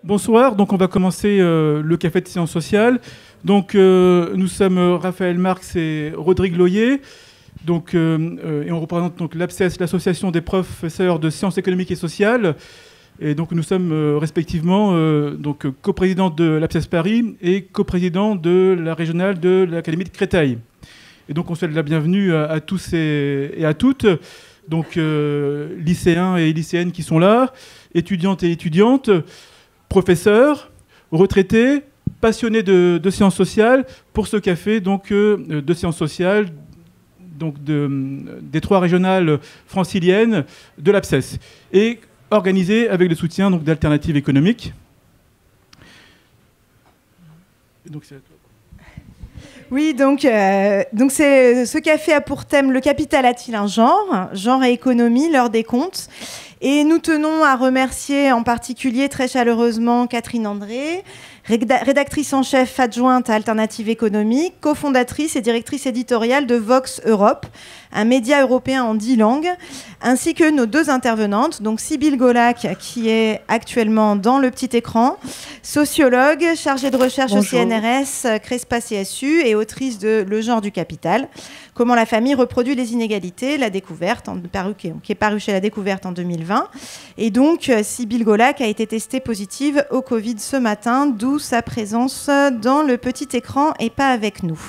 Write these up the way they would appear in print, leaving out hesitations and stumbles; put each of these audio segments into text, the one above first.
Bonsoir, donc on va commencer le café de sciences sociales. Donc nous sommes Raphaël Marx et Rodrigue Loyer. Donc, et on représente donc l'APSES, l'association des professeurs de sciences économiques et sociales. Et donc nous sommes respectivement donc coprésidents de l'APSES Paris et coprésidents de la régionale de l'Académie de Créteil. Et donc on souhaite la bienvenue à tous et à toutes, donc lycéens et lycéennes qui sont là, étudiantes et étudiantes, professeurs, retraités, passionnés de sciences sociales pour ce café donc, de sciences sociales donc des 3 régionales franciliennes de l'APSES et organisé avec le soutien donc, d'Alternatives économiques. Donc, oui, donc ce café a pour thème « Le capital a-t-il un genre ? Genre et économie, l'heure des comptes ». Et nous tenons à remercier en particulier très chaleureusement Catherine André, rédactrice en chef adjointe à Alternatives économiques, cofondatrice et directrice éditoriale de Vox Europe, un média européen en 10 langues, ainsi que nos 2 intervenantes, donc Sybille Golac, qui est actuellement dans le petit écran, sociologue, chargée de recherche au CNRS, CRESPA CSU et autrice de Le genre du capital, comment la famille reproduit les inégalités, la découverte, qui est paru chez La Découverte en 2020. Et donc, Sybille Golac a été testée positive au Covid ce matin, d'où sa présence dans le petit écran et pas avec nous.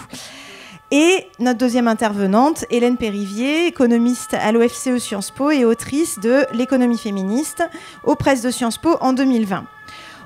Et notre deuxième intervenante, Hélène Périvier, économiste à l'OFCE Sciences Po et autrice de L'économie féministe aux presses de Sciences Po en 2020.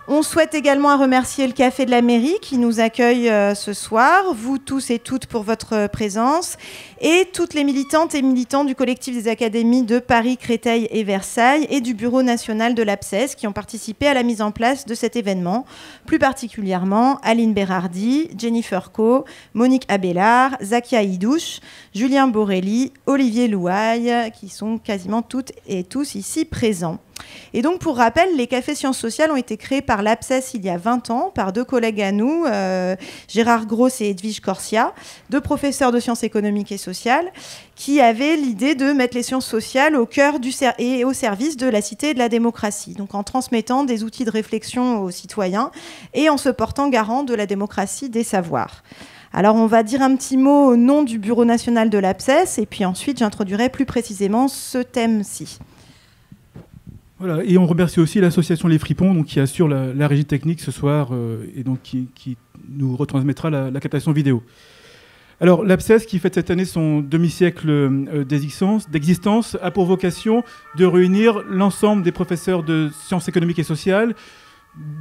On souhaite également remercier le Café de la Mairie qui nous accueille ce soir, vous tous et toutes pour votre présence, et toutes les militantes et militants du collectif des académies de Paris, Créteil et Versailles et du Bureau national de l'APSES qui ont participé à la mise en place de cet événement, plus particulièrement Aline Bérardi, Jennifer Coe, Monique Abélard, Zakia Idouche, Julien Borelli, Olivier Louaille, qui sont quasiment toutes et tous ici présents. Et donc, pour rappel, les cafés sciences sociales ont été créés par l'APSES il y a 20 ans, par 2 collègues à nous, Gérard Gross et Edwige Corsia, 2 professeurs de sciences économiques et sociales, qui avaient l'idée de mettre les sciences sociales au cœur et au service de la cité et de la démocratie, donc en transmettant des outils de réflexion aux citoyens et en se portant garant de la démocratie des savoirs. Alors, on va dire un petit mot au nom du Bureau national de l'APSES, et puis ensuite, j'introduirai plus précisément ce thème-ci. Voilà, et on remercie aussi l'association Les Fripons donc, qui assure la régie technique ce soir et donc qui nous retransmettra la captation vidéo. Alors l'APSES qui fête cette année son demi-siècle d'existence a pour vocation de réunir l'ensemble des professeurs de sciences économiques et sociales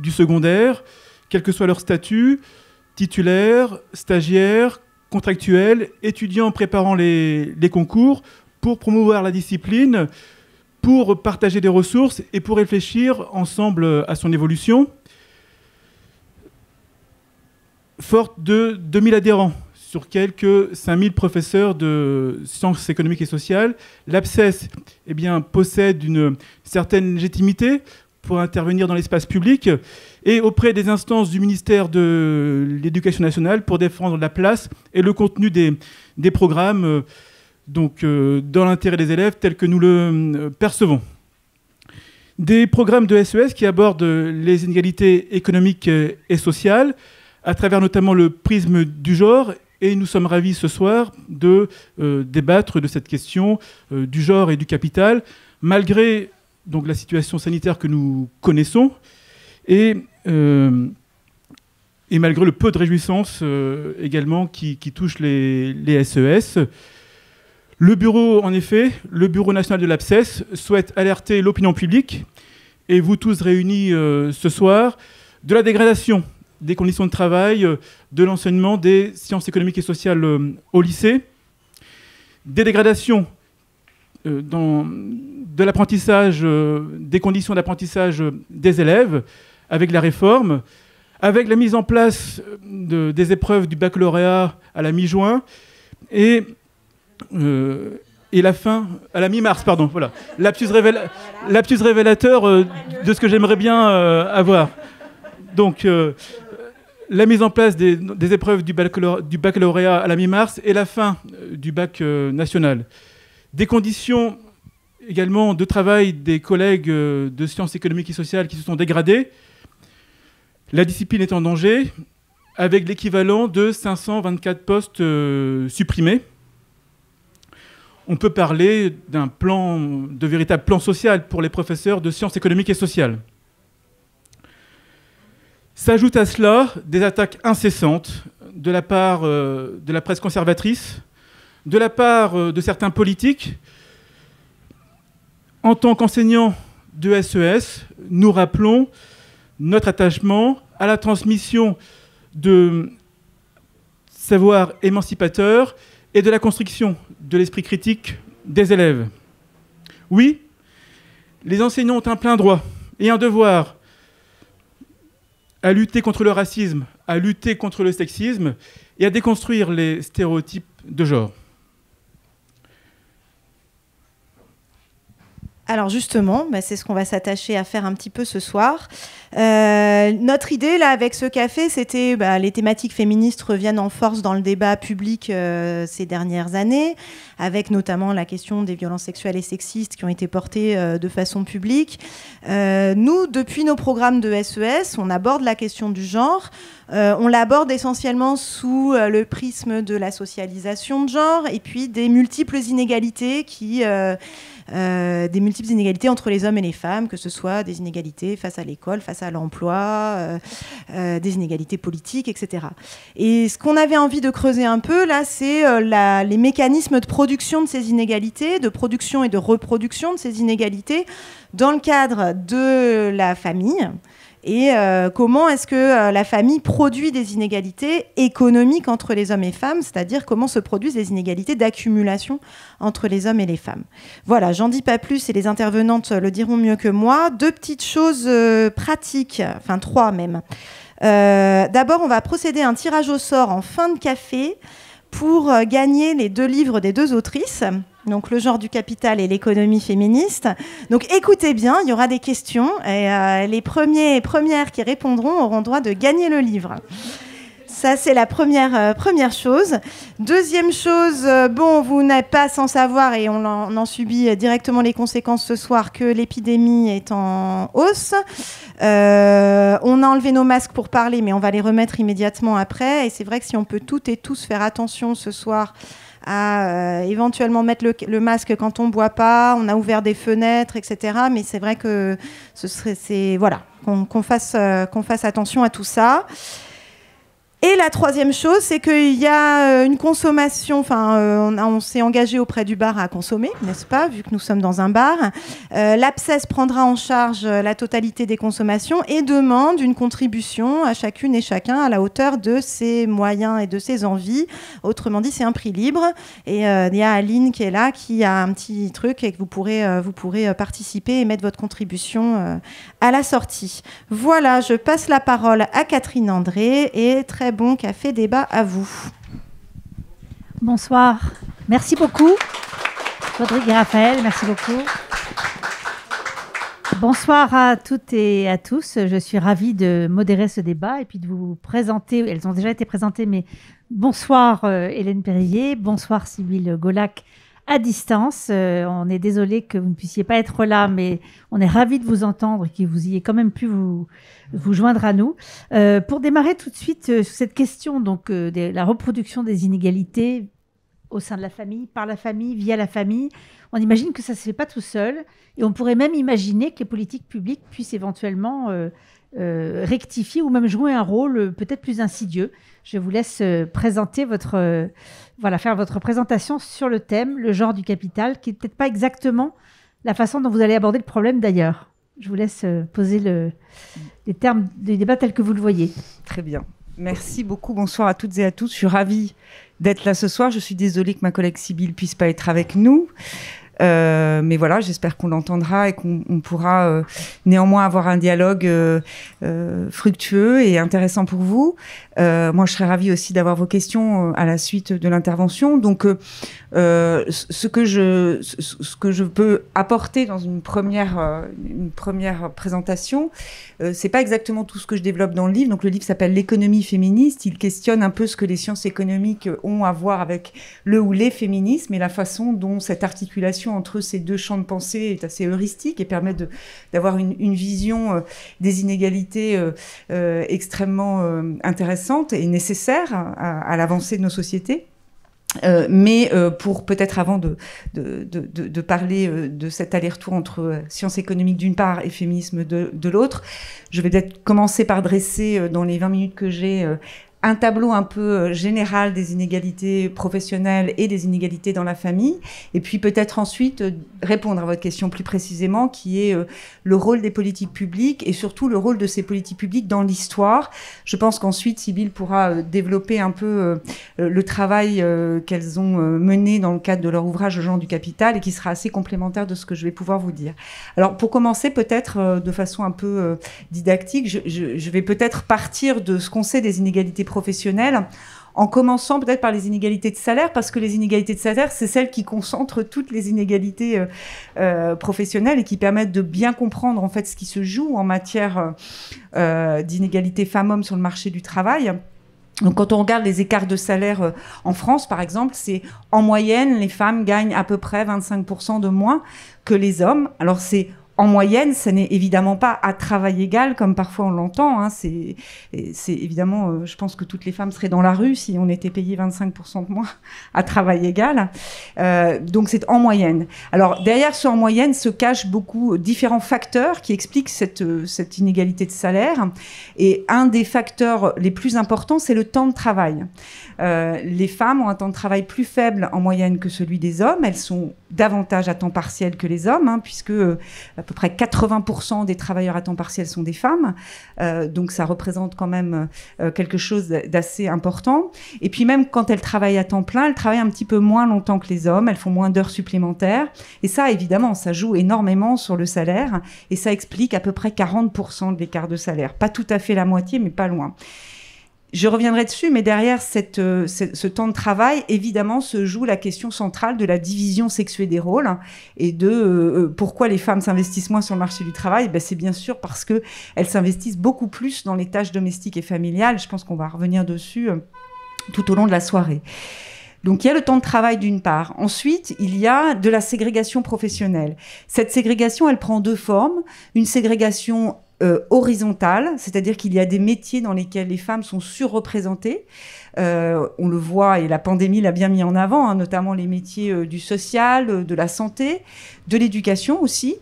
du secondaire, quel que soit leur statut, titulaires, stagiaires, contractuels, étudiants préparant les concours pour promouvoir la discipline, pour partager des ressources et pour réfléchir ensemble à son évolution. Forte de 2000 adhérents sur quelques 5000 professeurs de sciences économiques et sociales, l'APSES possède une certaine légitimité pour intervenir dans l'espace public et auprès des instances du ministère de l'Éducation nationale pour défendre la place et le contenu des programmes donc, dans l'intérêt des élèves tel que nous le percevons. Des programmes de SES qui abordent les inégalités économiques et sociales à travers notamment le prisme du genre, et nous sommes ravis ce soir de débattre de cette question du genre et du capital, malgré donc, la situation sanitaire que nous connaissons et malgré le peu de réjouissance également qui touche les SES. Le bureau, en effet, le Bureau national de l'APSES souhaite alerter l'opinion publique, et vous tous réunis ce soir, de la dégradation des conditions de travail, de l'enseignement des sciences économiques et sociales au lycée, des dégradations de l'apprentissage, des conditions d'apprentissage des élèves, avec la réforme, avec la mise en place des épreuves du baccalauréat à la mi-juin, et la fin, à la mi-mars, pardon, voilà. Lapsus révélateur de ce que j'aimerais bien avoir. Donc, la mise en place des épreuves du baccalauréat à la mi-mars et la fin du bac national. Des conditions également de travail des collègues de sciences économiques et sociales qui se sont dégradées, La discipline est en danger, avec l'équivalent de 524 postes supprimés. On peut parler de véritable plan social pour les professeurs de sciences économiques et sociales. S'ajoutent à cela des attaques incessantes de la part de la presse conservatrice, de la part de certains politiques. En tant qu'enseignants de SES, nous rappelons notre attachement à la transmission de savoir émancipateur et de la construction de l'esprit critique des élèves. Oui, les enseignants ont un plein droit et un devoir à lutter contre le racisme, à lutter contre le sexisme et à déconstruire les stéréotypes de genre. Alors justement, c'est ce qu'on va s'attacher à faire un petit peu ce soir. Notre idée là avec ce café, c'était les thématiques féministes reviennent en force dans le débat public ces dernières années, avec notamment la question des violences sexuelles et sexistes qui ont été portées de façon publique. Nous, depuis nos programmes de SES, on aborde la question du genre. On l'aborde essentiellement sous le prisme de la socialisation de genre et puis des multiples inégalités entre les hommes et les femmes, que ce soit des inégalités face à l'école, face à l'emploi, des inégalités politiques, etc. Et ce qu'on avait envie de creuser un peu, là, c'est les mécanismes de production de ces inégalités, de production et de reproduction de ces inégalités dans le cadre de la famille. Et comment est-ce que la famille produit des inégalités économiques entre les hommes et femmes, c'est-à-dire comment se produisent des inégalités d'accumulation entre les hommes et les femmes. Voilà, j'en dis pas plus et les intervenantes le diront mieux que moi. 2 petites choses pratiques, enfin 3 même. D'abord, on va procéder à un tirage au sort en fin de café pour gagner les 2 livres des 2 autrices. Donc le genre du capital et l'économie féministe. Donc écoutez bien, il y aura des questions et les premières qui répondront auront droit de gagner le livre. Ça, c'est la première chose. Deuxième chose, vous n'êtes pas sans savoir, et on en subit directement les conséquences ce soir, que l'épidémie est en hausse. On a enlevé nos masques pour parler, mais on va les remettre immédiatement après. Et c'est vrai que si on peut toutes et tous faire attention ce soir à éventuellement mettre le masque quand on ne boit pas, on a ouvert des fenêtres, etc. Mais c'est vrai que qu'on fasse attention à tout ça. Et la troisième chose, c'est qu'il y a une consommation, on s'est engagé auprès du bar à consommer, n'est-ce pas, vu que nous sommes dans un bar. L'APSES prendra en charge la totalité des consommations et demande une contribution à chacune et chacun à la hauteur de ses moyens et de ses envies. Autrement dit, c'est un prix libre. Et il y a Aline qui est là, qui a un petit truc et que vous pourrez participer et mettre votre contribution à la sortie. Voilà, je passe la parole à Catherine André et très bon café débat à vous. Bonsoir. Merci beaucoup. Rodrigue et Raphaël, merci beaucoup. Bonsoir à toutes et à tous. Je suis ravie de modérer ce débat et puis de vous présenter. Elles ont déjà été présentées, mais bonsoir Hélène Périer, bonsoir Sybille Golac à distance. On est désolé que vous ne puissiez pas être là, mais on est ravis de vous entendre et que vous ayez quand même pu vous joindre à nous. Pour démarrer tout de suite sur cette question de la reproduction des inégalités au sein de la famille, par la famille, via la famille, on imagine que ça ne se fait pas tout seul et on pourrait même imaginer que les politiques publiques puissent éventuellement rectifier ou même jouer un rôle peut-être plus insidieux. Je vous laisse présenter faire votre présentation sur le thème, le genre du capital, qui n'est peut-être pas exactement la façon dont vous allez aborder le problème d'ailleurs. Je vous laisse poser les termes du débat tels que vous le voyez. Très bien. Merci beaucoup. Bonsoir à toutes et à tous. Je suis ravie d'être là ce soir. Je suis désolée que ma collègue Sybille ne puisse pas être avec nous. Mais voilà, j'espère qu'on l'entendra et qu'on pourra néanmoins avoir un dialogue fructueux et intéressant pour vous. Moi, je serais ravie aussi d'avoir vos questions à la suite de l'intervention. Donc, ce que je peux apporter dans une première présentation, c'est pas exactement tout ce que je développe dans le livre. Donc, le livre s'appelle L'économie féministe. Il questionne un peu ce que les sciences économiques ont à voir avec le ou les féminismes et la façon dont cette articulation corrélation entre ces deux champs de pensée est assez heuristique et permet d'avoir une vision des inégalités extrêmement intéressante et nécessaire à l'avancée de nos sociétés. Mais pour peut-être avant de parler de cet aller-retour entre sciences économiques d'une part et féminisme de l'autre, je vais peut-être commencer par dresser dans les 20 minutes que j'ai un tableau un peu général des inégalités professionnelles et des inégalités dans la famille, et puis peut-être ensuite répondre à votre question plus précisément, qui est le rôle des politiques publiques et surtout le rôle de ces politiques publiques dans l'histoire. Je pense qu'ensuite, Sybille pourra développer un peu le travail qu'elles ont mené dans le cadre de leur ouvrage « Le genre du capital » et qui sera assez complémentaire de ce que je vais pouvoir vous dire. Alors, pour commencer, peut-être de façon un peu didactique, je vais peut-être partir de ce qu'on sait des inégalités professionnelles, en commençant peut-être par les inégalités de salaire, parce que les inégalités de salaire, c'est celles qui concentrent toutes les inégalités professionnelles et qui permettent de bien comprendre en fait ce qui se joue en matière d'inégalité femmes-hommes sur le marché du travail. Donc, quand on regarde les écarts de salaire en France, par exemple, c'est en moyenne, les femmes gagnent à peu près 25% de moins que les hommes. Alors, c'est en moyenne, ça n'est évidemment pas à travail égal, comme parfois on l'entend. Hein. C'est évidemment, je pense que toutes les femmes seraient dans la rue si on était payé 25% de moins à travail égal. Donc c'est en moyenne. Alors derrière ce en moyenne se cachent beaucoup différents facteurs qui expliquent cette inégalité de salaire. Et un des facteurs les plus importants, c'est le temps de travail. Les femmes ont un temps de travail plus faible en moyenne que celui des hommes. Elles sont davantage à temps partiel que les hommes, hein, puisque à peu près 80% des travailleurs à temps partiel sont des femmes. Donc ça représente quand même quelque chose d'assez important. Et puis même quand elles travaillent à temps plein, elles travaillent un petit peu moins longtemps que les hommes. Elles font moins d'heures supplémentaires. Et ça, évidemment, ça joue énormément sur le salaire. Et ça explique à peu près 40% de l'écart de salaire. Pas tout à fait la moitié, mais pas loin. Je reviendrai dessus, mais derrière ce temps de travail, évidemment, se joue la question centrale de la division sexuée des rôles, hein, et de pourquoi les femmes s'investissent moins sur le marché du travail. Ben, c'est bien sûr parce qu'elles s'investissent beaucoup plus dans les tâches domestiques et familiales. Je pense qu'on va revenir dessus tout au long de la soirée. Donc, il y a le temps de travail d'une part. Ensuite, il y a de la ségrégation professionnelle. Cette ségrégation, elle prend deux formes. Une ségrégation horizontale, c'est-à-dire qu'il y a des métiers dans lesquels les femmes sont surreprésentées. On le voit, et la pandémie l'a bien mis en avant, hein, notamment les métiers du social, de la santé, de l'éducation aussi.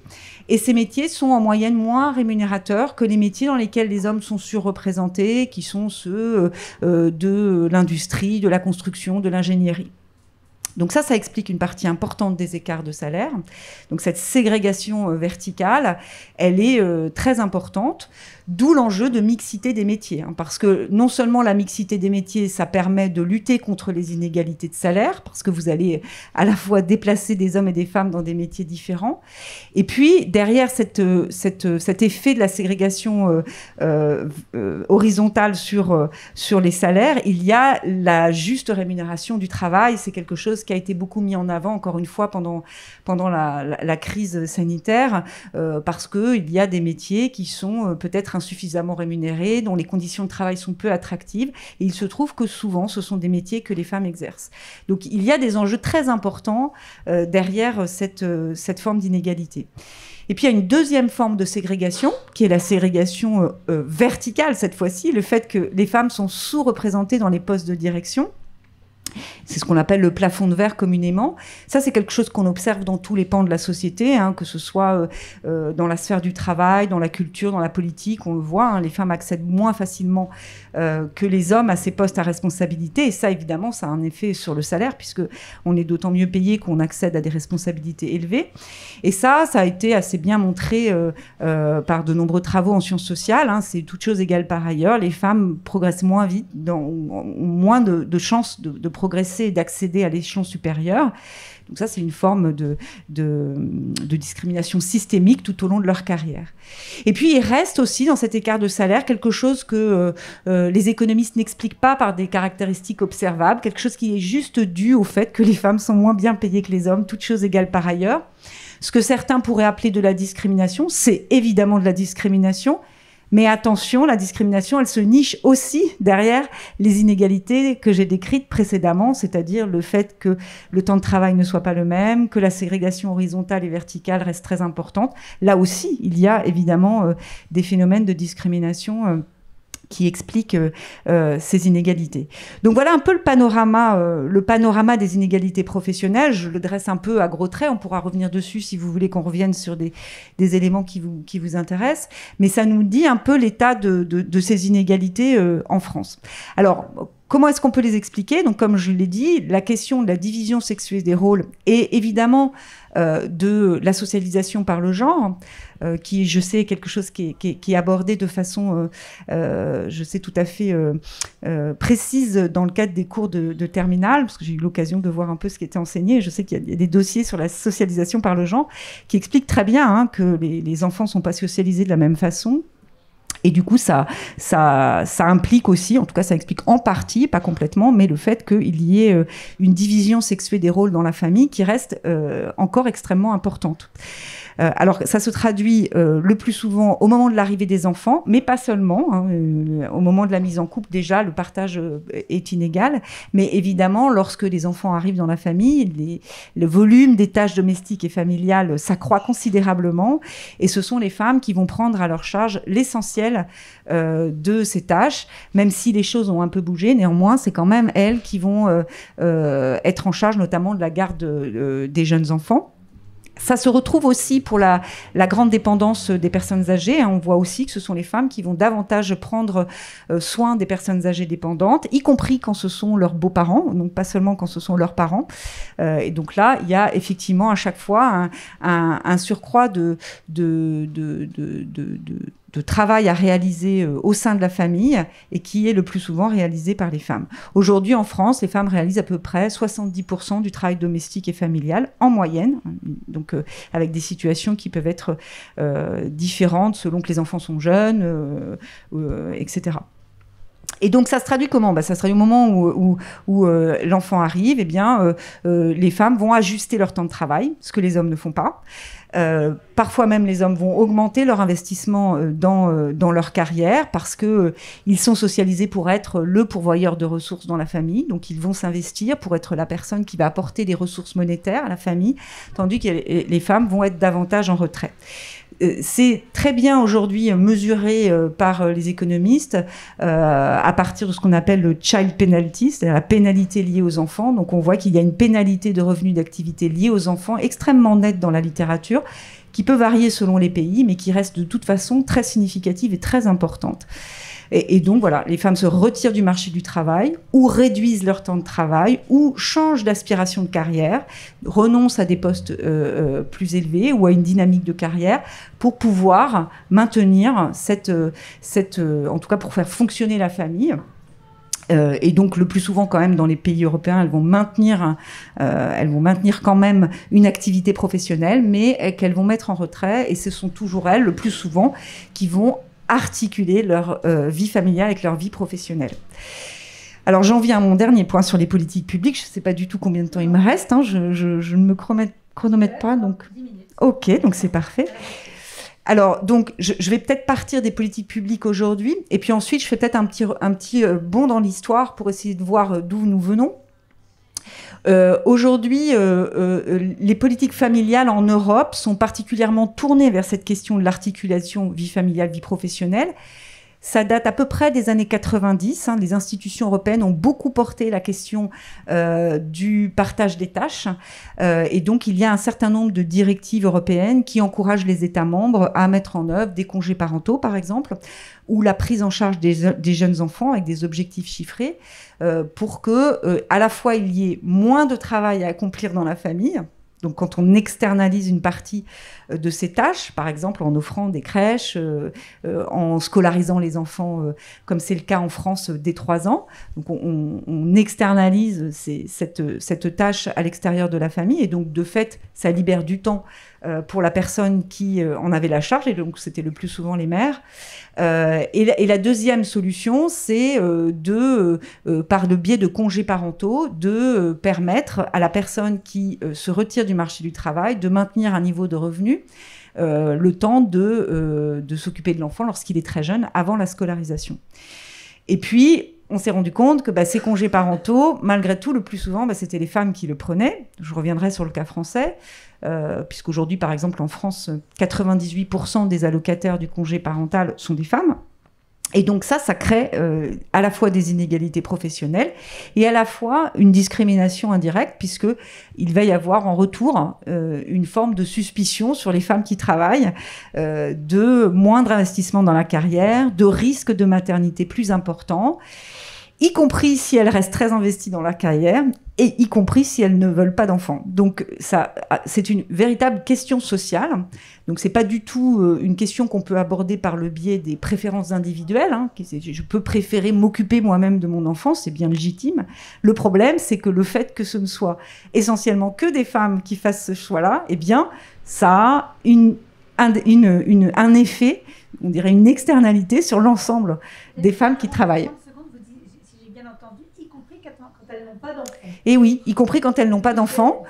Et ces métiers sont en moyenne moins rémunérateurs que les métiers dans lesquels les hommes sont surreprésentés, qui sont ceux de l'industrie, de la construction, de l'ingénierie. Donc ça explique une partie importante des écarts de salaire. Donc cette ségrégation verticale, elle est très importante, d'où l'enjeu de mixité des métiers. Hein, parce que non seulement la mixité des métiers, ça permet de lutter contre les inégalités de salaire, parce que vous allez à la fois déplacer des hommes et des femmes dans des métiers différents. Et puis, derrière cet effet de la ségrégation horizontale sur les salaires, il y a la juste rémunération du travail. C'est quelque chose qui a été beaucoup mis en avant, encore une fois, pendant la crise sanitaire, parce qu'il y a des métiers qui sont peut-être insuffisamment rémunérés, dont les conditions de travail sont peu attractives, et il se trouve que souvent, ce sont des métiers que les femmes exercent. Donc, il y a des enjeux très importants derrière cette forme d'inégalité. Et puis, il y a une deuxième forme de ségrégation, qui est la ségrégation verticale, cette fois-ci, le fait que les femmes sont sous-représentées dans les postes de direction. C'est ce qu'on appelle le plafond de verre communément. Ça, c'est quelque chose qu'on observe dans tous les pans de la société, hein, que ce soit dans la sphère du travail, dans la culture, dans la politique. On le voit, hein, les femmes accèdent moins facilement que les hommes à ces postes à responsabilité. Et ça, évidemment, ça a un effet sur le salaire, puisqu'on est d'autant mieux payé qu'on accède à des responsabilités élevées. Et ça a été assez bien montré par de nombreux travaux en sciences sociales. Hein, c'est toute chose égale par ailleurs. Les femmes progressent moins vite, ont moins de chances de progresser et d'accéder à l'échelon supérieur. Donc ça, c'est une forme de discrimination systémique tout au long de leur carrière. Et puis, il reste aussi dans cet écart de salaire quelque chose que les économistes n'expliquent pas par des caractéristiques observables, quelque chose qui est juste dû au fait que les femmes sont moins bien payées que les hommes, toutes choses égales par ailleurs. Ce que certains pourraient appeler de la discrimination, c'est évidemment de la discrimination, Mais attention, la discrimination, elle se niche aussi derrière les inégalités que j'ai décrites précédemment, c'est-à-dire le fait que le temps de travail ne soit pas le même, que la ségrégation horizontale et verticale reste très importante. Là aussi, il y a évidemment des phénomènes de discrimination qui expliquent ces inégalités. Donc voilà un peu le panorama des inégalités professionnelles. Je le dresse un peu à gros traits. On pourra revenir dessus si vous voulez qu'on revienne sur des éléments qui vous intéressent. Mais ça nous dit un peu l'état de ces inégalités en France. Alors, comment est-ce qu'on peut les expliquer? Donc, comme je l'ai dit, la question de la division sexuée des rôles et évidemment de la socialisation par le genre, qui, je sais, est quelque chose qui est abordé de façon, je sais, tout à fait précise dans le cadre des cours de terminale, parce que j'ai eu l'occasion de voir un peu ce qui était enseigné. Je sais qu'il y a des dossiers sur la socialisation par le genre qui expliquent très bien que les enfants ne sont pas socialisés de la même façon. Et du coup, ça implique aussi, en tout cas ça explique en partie, pas complètement, mais le fait qu'il y ait une division sexuée des rôles dans la famille qui reste encore extrêmement importante. Alors, ça se traduit le plus souvent au moment de l'arrivée des enfants, mais pas seulement. Au moment de la mise en couple, déjà, le partage est inégal. Mais évidemment, lorsque les enfants arrivent dans la famille, le volume des tâches domestiques et familiales s'accroît considérablement. Et ce sont les femmes qui vont prendre à leur charge l'essentiel de ces tâches. Même si les choses ont un peu bougé, néanmoins, c'est quand même elles qui vont être en charge notamment de la garde des jeunes enfants. Ça se retrouve aussi pour la grande dépendance des personnes âgées. On voit aussi que ce sont les femmes qui vont davantage prendre soin des personnes âgées dépendantes, y compris quand ce sont leurs beaux-parents, donc pas seulement quand ce sont leurs parents. Et donc là, il y a effectivement à chaque fois un surcroît de travail à réaliser au sein de la famille et qui est le plus souvent réalisé par les femmes. Aujourd'hui, en France, les femmes réalisent à peu près 70% du travail domestique et familial en moyenne, donc avec des situations qui peuvent être différentes selon que les enfants sont jeunes, etc. Et donc, ça se traduit comment ? Ça se traduit au moment où l'enfant arrive, eh bien, les femmes vont ajuster leur temps de travail, ce que les hommes ne font pas. Parfois même, les hommes vont augmenter leur investissement dans leur carrière parce qu'ils sont socialisés pour être le pourvoyeur de ressources dans la famille. Donc, ils vont s'investir pour être la personne qui va apporter des ressources monétaires à la famille, tandis que les femmes vont être davantage en retrait. C'est très bien aujourd'hui mesuré par les économistes à partir de ce qu'on appelle le child penalty, c'est-à-dire la pénalité liée aux enfants. Donc on voit qu'il y a une pénalité de revenus d'activité liée aux enfants extrêmement nette dans la littérature, qui peut varier selon les pays, mais qui reste de toute façon très significative et très importante. Et donc, voilà, les femmes se retirent du marché du travail ou réduisent leur temps de travail ou changent d'aspiration de carrière, renoncent à des postes plus élevés ou à une dynamique de carrière pour pouvoir maintenir en tout cas pour faire fonctionner la famille. Et donc, le plus souvent, quand même, dans les pays européens, elles vont maintenir quand même une activité professionnelle, mais qu'elles vont mettre en retrait. Et ce sont toujours elles, le plus souvent, qui vont articuler leur vie familiale avec leur vie professionnelle. Alors, j'en viens à mon dernier point sur les politiques publiques. Je ne sais pas du tout combien de temps il me reste. Je ne me chronomètre pas. Donc... 10 minutes. OK, donc c'est parfait. Alors, donc, je vais peut-être partir des politiques publiques aujourd'hui. Et puis ensuite, je fais peut-être un petit bond dans l'histoire pour essayer de voir d'où nous venons. Aujourd'hui, les politiques familiales en Europe sont particulièrement tournées vers cette question de l'articulation vie familiale, vie professionnelle. Ça date à peu près des années 90. Les institutions européennes ont beaucoup porté la question du partage des tâches. Et donc, il y a un certain nombre de directives européennes qui encouragent les États membres à mettre en œuvre des congés parentaux, par exemple, ou la prise en charge des jeunes enfants avec des objectifs chiffrés pour que, à la fois, il y ait moins de travail à accomplir dans la famille. Donc, quand on externalise une partie de ces tâches, par exemple en offrant des crèches, en scolarisant les enfants, comme c'est le cas en France, dès 3 ans, donc on externalise cette tâche à l'extérieur de la famille, et donc de fait, ça libère du temps pour la personne qui en avait la charge, et donc c'était le plus souvent les mères. Et la deuxième solution, c'est par le biais de congés parentaux, de permettre à la personne qui se retire du marché du travail de maintenir un niveau de revenu le temps de s'occuper de l'enfant lorsqu'il est très jeune, avant la scolarisation. Et puis, on s'est rendu compte que ces congés parentaux, malgré tout, le plus souvent, c'était les femmes qui le prenaient. Je reviendrai sur le cas français, puisqu'aujourd'hui, par exemple, en France, 98% des allocataires du congé parental sont des femmes. Et donc ça crée à la fois des inégalités professionnelles et à la fois une discrimination indirecte, puisqu'il va y avoir en retour une forme de suspicion sur les femmes qui travaillent, de moindre investissement dans la carrière, de risque de maternité plus important, y compris si elles restent très investies dans la carrière, et y compris si elles ne veulent pas d'enfants. Donc ça, c'est une véritable question sociale. Donc c'est pas du tout une question qu'on peut aborder par le biais des préférences individuelles. Je peux préférer m'occuper moi-même de mon enfant, c'est bien légitime. Le problème, c'est que le fait que ce ne soit essentiellement que des femmes qui fassent ce choix-là, eh bien, ça a un effet, on dirait une externalité sur l'ensemble des femmes qui travaillent. Et oui, y compris quand elles n'ont pas d'enfants.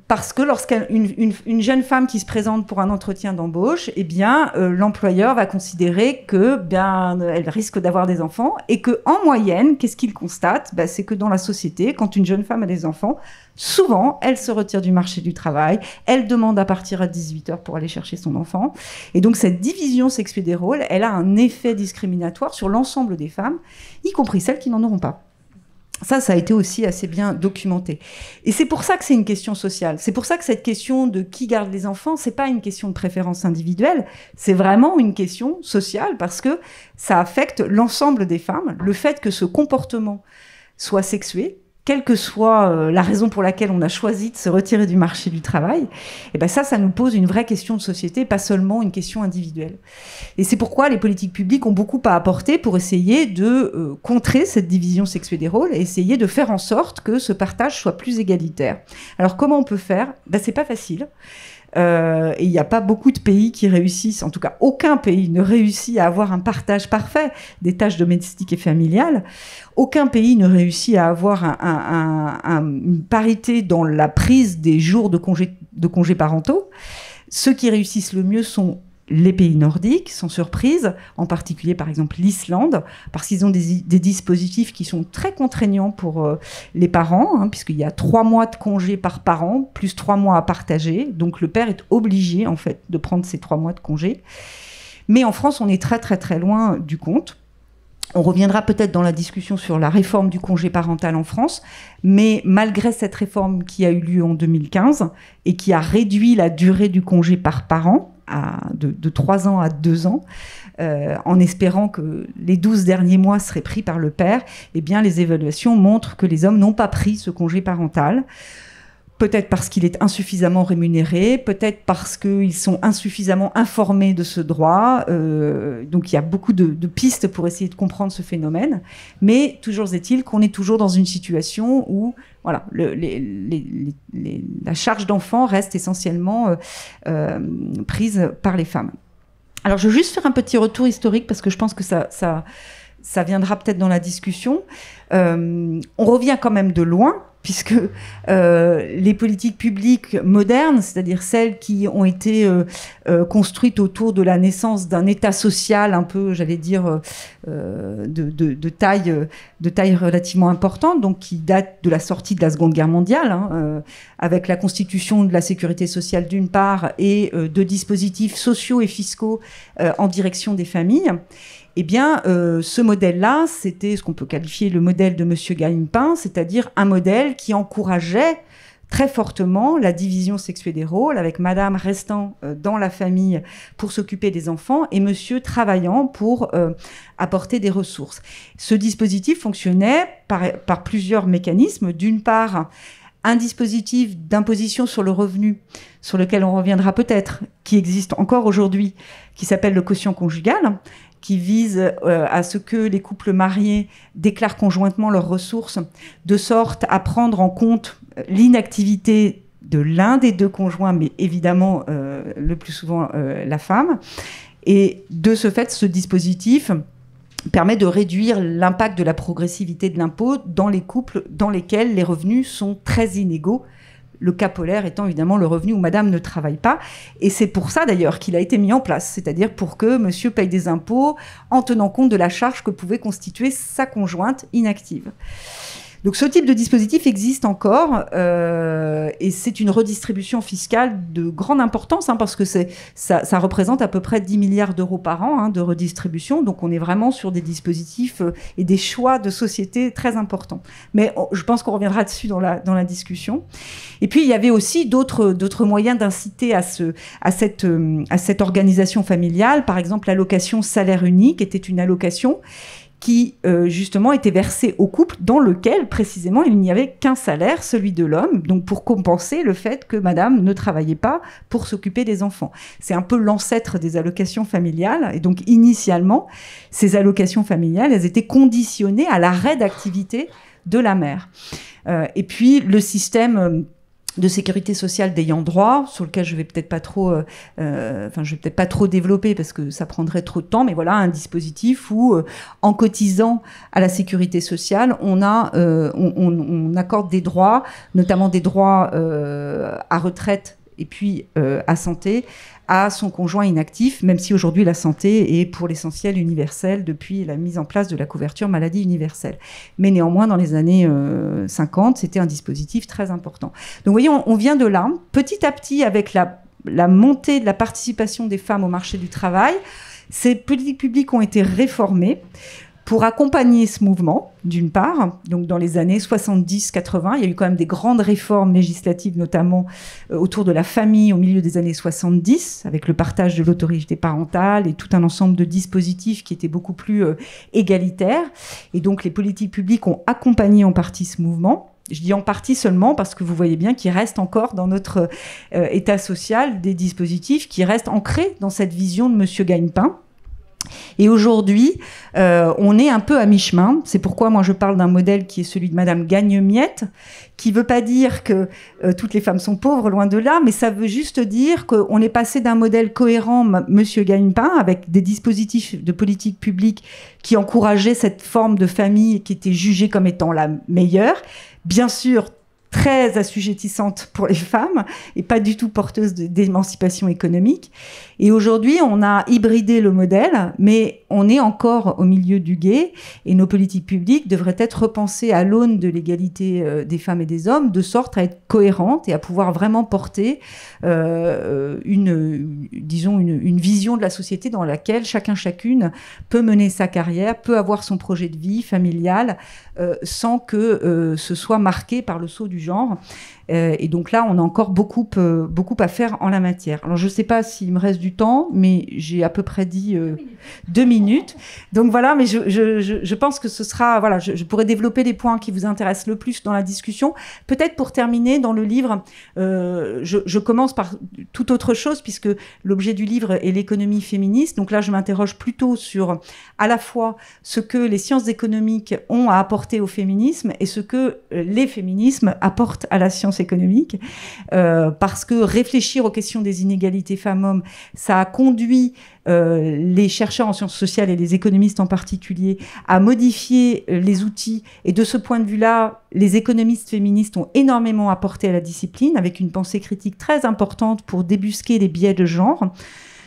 Parce que lorsqu'une jeune femme qui se présente pour un entretien d'embauche, eh bien, l'employeur va considérer que elle risque d'avoir des enfants et que en moyenne, qu'est-ce qu'il constate ? C'est que dans la société, quand une jeune femme a des enfants, souvent, elle se retire du marché du travail, elle demande à partir à 18h pour aller chercher son enfant. Et donc, cette division sexuée des rôles, elle a un effet discriminatoire sur l'ensemble des femmes, y compris celles qui n'en auront pas. Ça a été aussi assez bien documenté. Et c'est pour ça que c'est une question sociale. C'est pour ça que cette question de qui garde les enfants, c'est pas une question de préférence individuelle, c'est vraiment une question sociale parce que ça affecte l'ensemble des femmes. Le fait que ce comportement soit sexué, quelle que soit la raison pour laquelle on a choisi de se retirer du marché du travail, et ça nous pose une vraie question de société, pas seulement une question individuelle. Et c'est pourquoi les politiques publiques ont beaucoup à apporter pour essayer de contrer cette division sexuée des rôles et essayer de faire en sorte que ce partage soit plus égalitaire. Alors comment on peut faire ? C'est pas facile. Et il n'y a pas beaucoup de pays qui réussissent, en tout cas aucun pays ne réussit à avoir un partage parfait des tâches domestiques et familiales. Aucun pays ne réussit à avoir une parité dans la prise des jours de congés parentaux. Ceux qui réussissent le mieux sont les pays nordiques, sans surprise, en particulier par exemple l'Islande, parce qu'ils ont des dispositifs qui sont très contraignants pour les parents, puisqu'il y a 3 mois de congé par parent, plus 3 mois à partager, donc le père est obligé en fait de prendre ces 3 mois de congé. Mais en France, on est très très très loin du compte. On reviendra peut-être dans la discussion sur la réforme du congé parental en France, mais malgré cette réforme qui a eu lieu en 2015 et qui a réduit la durée du congé par parent, de 3 ans à 2 ans, en espérant que les 12 derniers mois seraient pris par le père, eh bien, les évaluations montrent que les hommes n'ont pas pris ce congé parental. Peut-être parce qu'il est insuffisamment rémunéré, peut-être parce qu'ils sont insuffisamment informés de ce droit. Donc il y a beaucoup de pistes pour essayer de comprendre ce phénomène. Mais toujours est-il qu'on est toujours dans une situation où voilà, la charge d'enfant reste essentiellement prise par les femmes. Alors je veux juste faire un petit retour historique parce que je pense que ça viendra peut-être dans la discussion. On revient quand même de loin, puisque les politiques publiques modernes, c'est-à-dire celles qui ont été construites autour de la naissance d'un État social un peu, j'allais dire, de taille relativement importante, donc qui date de la sortie de la Seconde Guerre mondiale, avec la constitution de la sécurité sociale d'une part et de dispositifs sociaux et fiscaux en direction des familles. Eh bien, ce modèle-là, c'était ce qu'on peut qualifier le modèle de M. Gallimpin, c'est-à-dire un modèle qui encourageait très fortement la division sexuée des rôles, avec madame restant dans la famille pour s'occuper des enfants et monsieur travaillant pour apporter des ressources. Ce dispositif fonctionnait par plusieurs mécanismes. D'une part, un dispositif d'imposition sur le revenu, sur lequel on reviendra peut-être, qui existe encore aujourd'hui, qui s'appelle le quotient conjugal, qui vise à ce que les couples mariés déclarent conjointement leurs ressources, de sorte à prendre en compte l'inactivité de l'un des deux conjoints, mais évidemment le plus souvent la femme. Et de ce fait, ce dispositif permet de réduire l'impact de la progressivité de l'impôt dans les couples dans lesquels les revenus sont très inégaux Le cas polaire étant évidemment le revenu où madame ne travaille pas. Et c'est pour ça d'ailleurs qu'il a été mis en place, c'est-à-dire pour que monsieur paye des impôts en tenant compte de la charge que pouvait constituer sa conjointe inactive. Donc ce type de dispositif existe encore et c'est une redistribution fiscale de grande importance parce que ça représente à peu près 10 milliards d'euros par an de redistribution. Donc on est vraiment sur des dispositifs et des choix de société très importants. Mais je pense qu'on reviendra dessus dans la discussion. Et puis il y avait aussi d'autres moyens d'inciter à cette organisation familiale. Par exemple, l'allocation salaire unique était une allocation qui, justement, était versé au couple dans lequel, précisément, il n'y avait qu'un salaire, celui de l'homme, donc pour compenser le fait que madame ne travaillait pas pour s'occuper des enfants. C'est un peu l'ancêtre des allocations familiales. Et donc, initialement, ces allocations familiales, elles étaient conditionnées à l'arrêt d'activité de la mère. Et puis, le système de sécurité sociale d'ayant droit, sur lequel je vais peut-être pas trop, développer parce que ça prendrait trop de temps, mais voilà un dispositif où, en cotisant à la sécurité sociale, on accorde des droits, notamment des droits à retraite et puis à santé, à son conjoint inactif, même si aujourd'hui la santé est pour l'essentiel universelle depuis la mise en place de la couverture maladie universelle. Mais néanmoins, dans les années 50, c'était un dispositif très important. Donc vous voyez, on vient de là, petit à petit, avec la montée de la participation des femmes au marché du travail, ces politiques publiques ont été réformées pour accompagner ce mouvement, d'une part. Donc, dans les années 70-80, il y a eu quand même des grandes réformes législatives, notamment autour de la famille au milieu des années 70, avec le partage de l'autorité parentale et tout un ensemble de dispositifs qui étaient beaucoup plus égalitaires. Et donc, les politiques publiques ont accompagné en partie ce mouvement. Je dis en partie seulement parce que vous voyez bien qu'il reste encore dans notre état social des dispositifs qui restent ancrés dans cette vision de Monsieur Gagne-Pain. Et aujourd'hui, on est un peu à mi-chemin. C'est pourquoi moi je parle d'un modèle qui est celui de Madame Gagne-Miette, qui veut pas dire que toutes les femmes sont pauvres, loin de là, mais ça veut juste dire qu'on est passé d'un modèle cohérent, Monsieur Gagne-Pain, avec des dispositifs de politique publique qui encourageaient cette forme de famille qui était jugée comme étant la meilleure, bien sûr très assujettissante pour les femmes et pas du tout porteuse d'émancipation économique. Et aujourd'hui, on a hybridé le modèle, mais on est encore au milieu du gué et nos politiques publiques devraient être repensées à l'aune de l'égalité des femmes et des hommes, de sorte à être cohérentes et à pouvoir vraiment porter une vision de la société dans laquelle chacune peut mener sa carrière, peut avoir son projet de vie familial sans que ce soit marqué par le sceau du genre. Et donc là, on a encore beaucoup à faire en la matière. Alors, je ne sais pas s'il me reste du temps, mais j'ai à peu près dit 2 minutes. Donc voilà, mais je pense que ce sera... Voilà, je pourrais développer les points qui vous intéressent le plus dans la discussion. Peut-être pour terminer, dans le livre, je commence par toute autre chose, puisque l'objet du livre est l'économie féministe. Donc là, je m'interroge plutôt sur à la fois ce que les sciences économiques ont à apporter au féminisme et ce que les féminismes apportent à la science économique, parce que réfléchir aux questions des inégalités femmes-hommes, ça a conduit les chercheurs en sciences sociales et les économistes en particulier à modifier les outils. Et de ce point de vue-là, les économistes féministes ont énormément apporté à la discipline, avec une pensée critique très importante pour débusquer les biais de genre.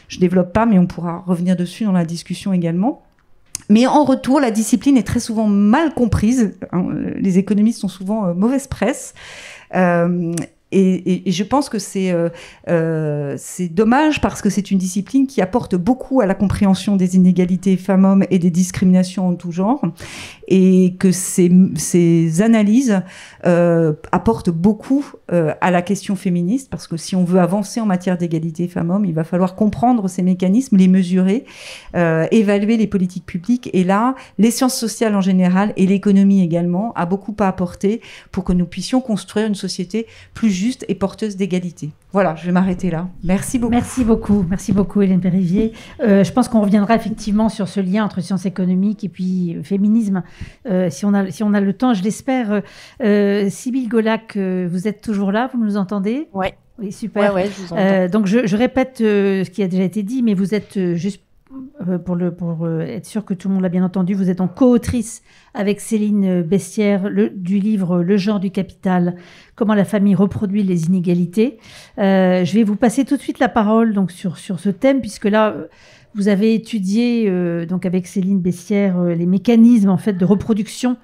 Je ne développe pas, mais on pourra revenir dessus dans la discussion également. Mais en retour, la discipline est très souvent mal comprise. Les économistes ont souvent mauvaise presse. Et je pense que c'est dommage parce que c'est une discipline qui apporte beaucoup à la compréhension des inégalités femmes-hommes et des discriminations en tout genre, et que ces analyses apportent beaucoup à la question féministe, parce que si on veut avancer en matière d'égalité femmes-hommes, il va falloir comprendre ces mécanismes, les mesurer, évaluer les politiques publiques, et là, les sciences sociales en général et l'économie également a beaucoup à apporter pour que nous puissions construire une société plus juste et porteuse d'égalité. Voilà, je vais m'arrêter là. Merci beaucoup. Merci beaucoup Hélène Périvier. Je pense qu'on reviendra effectivement sur ce lien entre sciences économiques et puis féminisme, si on a le temps, je l'espère. Sybille Golac, vous êtes toujours là, vous nous entendez ? Ouais. Oui, super. Ouais, je vous entends. Donc je répète ce qui a déjà été dit, mais vous êtes juste pour être sûr que tout le monde l'a bien entendu, vous êtes en co-autrice avec Céline Bessières du livre Le genre du capital, comment la famille reproduit les inégalités. Je vais vous passer tout de suite la parole donc, sur ce thème, puisque là, vous avez étudié donc avec Céline Bessières les mécanismes en fait, de reproduction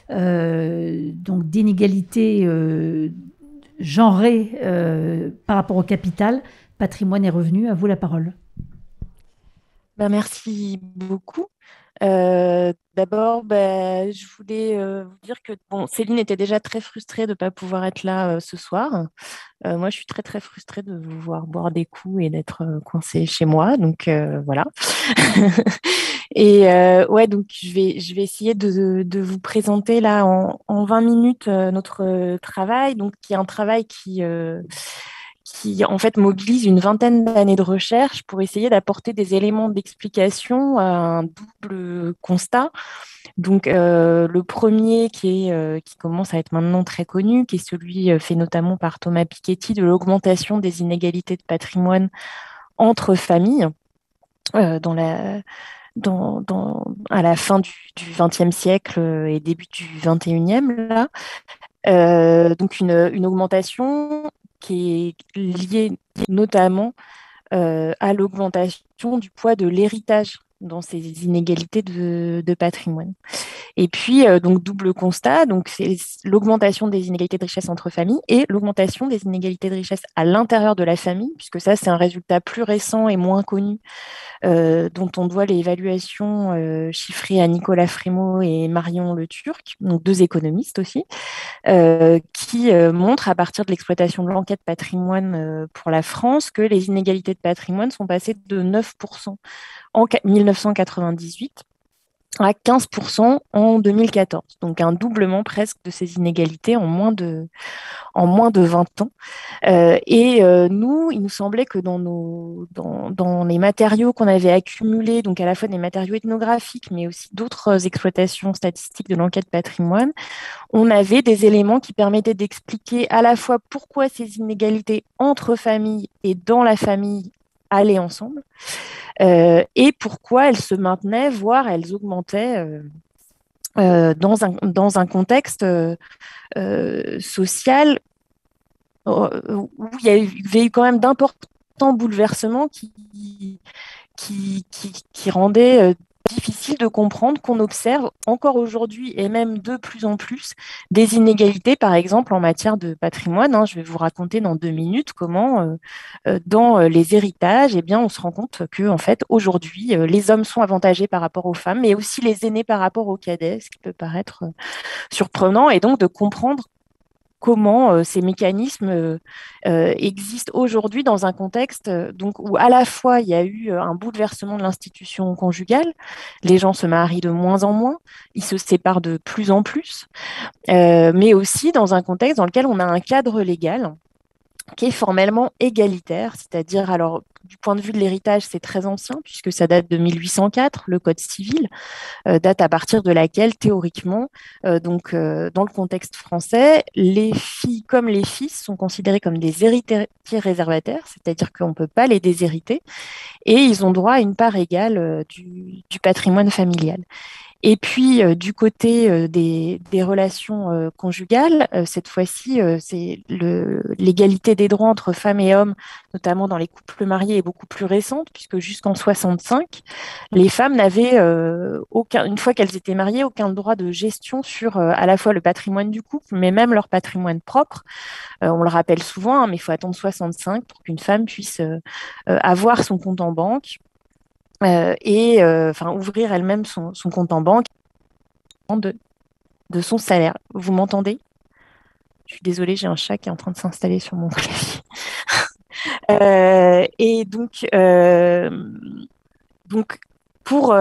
donc d'inégalités genrées par rapport au capital, patrimoine et revenus. À vous la parole. Merci beaucoup. D'abord, je voulais vous dire que Céline était déjà très frustrée de ne pas pouvoir être là ce soir. Moi, je suis très, très frustrée de vous voir boire des coups et d'être coincée chez moi. Donc, voilà. Et donc je vais essayer de vous présenter là en 20 minutes notre travail, donc qui est un travail qui en fait mobilise une vingtaine d'années de recherche pour essayer d'apporter des éléments d'explication à un double constat. Donc le premier qui commence à être maintenant très connu, qui est celui fait notamment par Thomas Piketty de l'augmentation des inégalités de patrimoine entre familles à la fin du XXe siècle et début du XXIe, là. Donc une augmentation qui est liée notamment à l'augmentation du poids de l'héritage dans ces inégalités de patrimoine. Et puis, donc, double constat, donc c'est l'augmentation des inégalités de richesse entre familles et l'augmentation des inégalités de richesse à l'intérieur de la famille, puisque ça, c'est un résultat plus récent et moins connu, dont on doit l'évaluation chiffrée à Nicolas Frémaux et Marion Le Turc, donc deux économistes aussi, qui montrent à partir de l'exploitation de l'enquête patrimoine pour la France que les inégalités de patrimoine sont passées de 9% en 1998 à 15% en 2014. Donc un doublement presque de ces inégalités en moins de 20 ans. Nous, il nous semblait que dans les matériaux qu'on avait accumulés, donc à la fois des matériaux ethnographiques, mais aussi d'autres exploitations statistiques de l'enquête patrimoine, on avait des éléments qui permettaient d'expliquer à la fois pourquoi ces inégalités entre familles et dans la famille allaient ensemble, et pourquoi elles se maintenaient, voire elles augmentaient dans un contexte social où il y avait eu quand même d'importants bouleversements qui rendaient difficile de comprendre qu'on observe encore aujourd'hui et même de plus en plus des inégalités, par exemple en matière de patrimoine. Je vais vous raconter dans 2 minutes comment dans les héritages, eh bien, on se rend compte que en fait, aujourd'hui, les hommes sont avantagés par rapport aux femmes, mais aussi les aînés par rapport aux cadets, ce qui peut paraître surprenant, et donc de comprendre comment ces mécanismes existent aujourd'hui dans un contexte donc, où à la fois il y a eu un bouleversement de l'institution conjugale, les gens se marient de moins en moins, ils se séparent de plus en plus, mais aussi dans un contexte dans lequel on a un cadre légal qui est formellement égalitaire, c'est-à-dire, alors, du point de vue de l'héritage, c'est très ancien, puisque ça date de 1804, le Code civil, date à partir de laquelle, théoriquement, dans le contexte français, les filles comme les fils sont considérés comme des héritiers réservataires, c'est-à-dire qu'on ne peut pas les déshériter, et ils ont droit à une part égale du patrimoine familial. Et puis, du côté des relations conjugales, cette fois-ci, c'est l'égalité des droits entre femmes et hommes, notamment dans les couples mariés, est beaucoup plus récente, puisque jusqu'en 65, les femmes n'avaient une fois qu'elles étaient mariées, aucun droit de gestion sur à la fois le patrimoine du couple, mais même leur patrimoine propre. On le rappelle souvent, mais il faut attendre 65 pour qu'une femme puisse avoir son compte en banque. Ouvrir elle-même son compte en banque de son salaire. Vous m'entendez? Je suis désolée, j'ai un chat qui est en train de s'installer sur mon clavier. Pour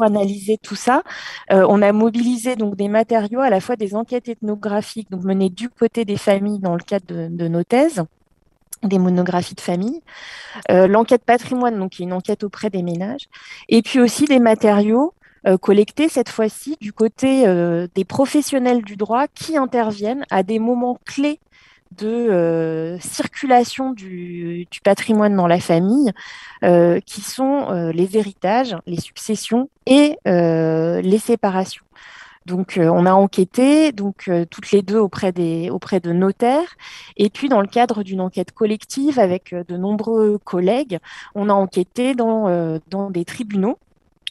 analyser tout ça, on a mobilisé donc des matériaux, à la fois des enquêtes ethnographiques donc menées du côté des familles dans le cadre de nos thèses, des monographies de famille, l'enquête patrimoine, donc qui est une enquête auprès des ménages, et puis aussi des matériaux collectés cette fois-ci du côté des professionnels du droit qui interviennent à des moments clés de circulation du patrimoine dans la famille, qui sont les héritages, les successions et les séparations. Donc, on a enquêté, toutes les deux auprès de notaires. Et puis, dans le cadre d'une enquête collective avec de nombreux collègues, on a enquêté dans des tribunaux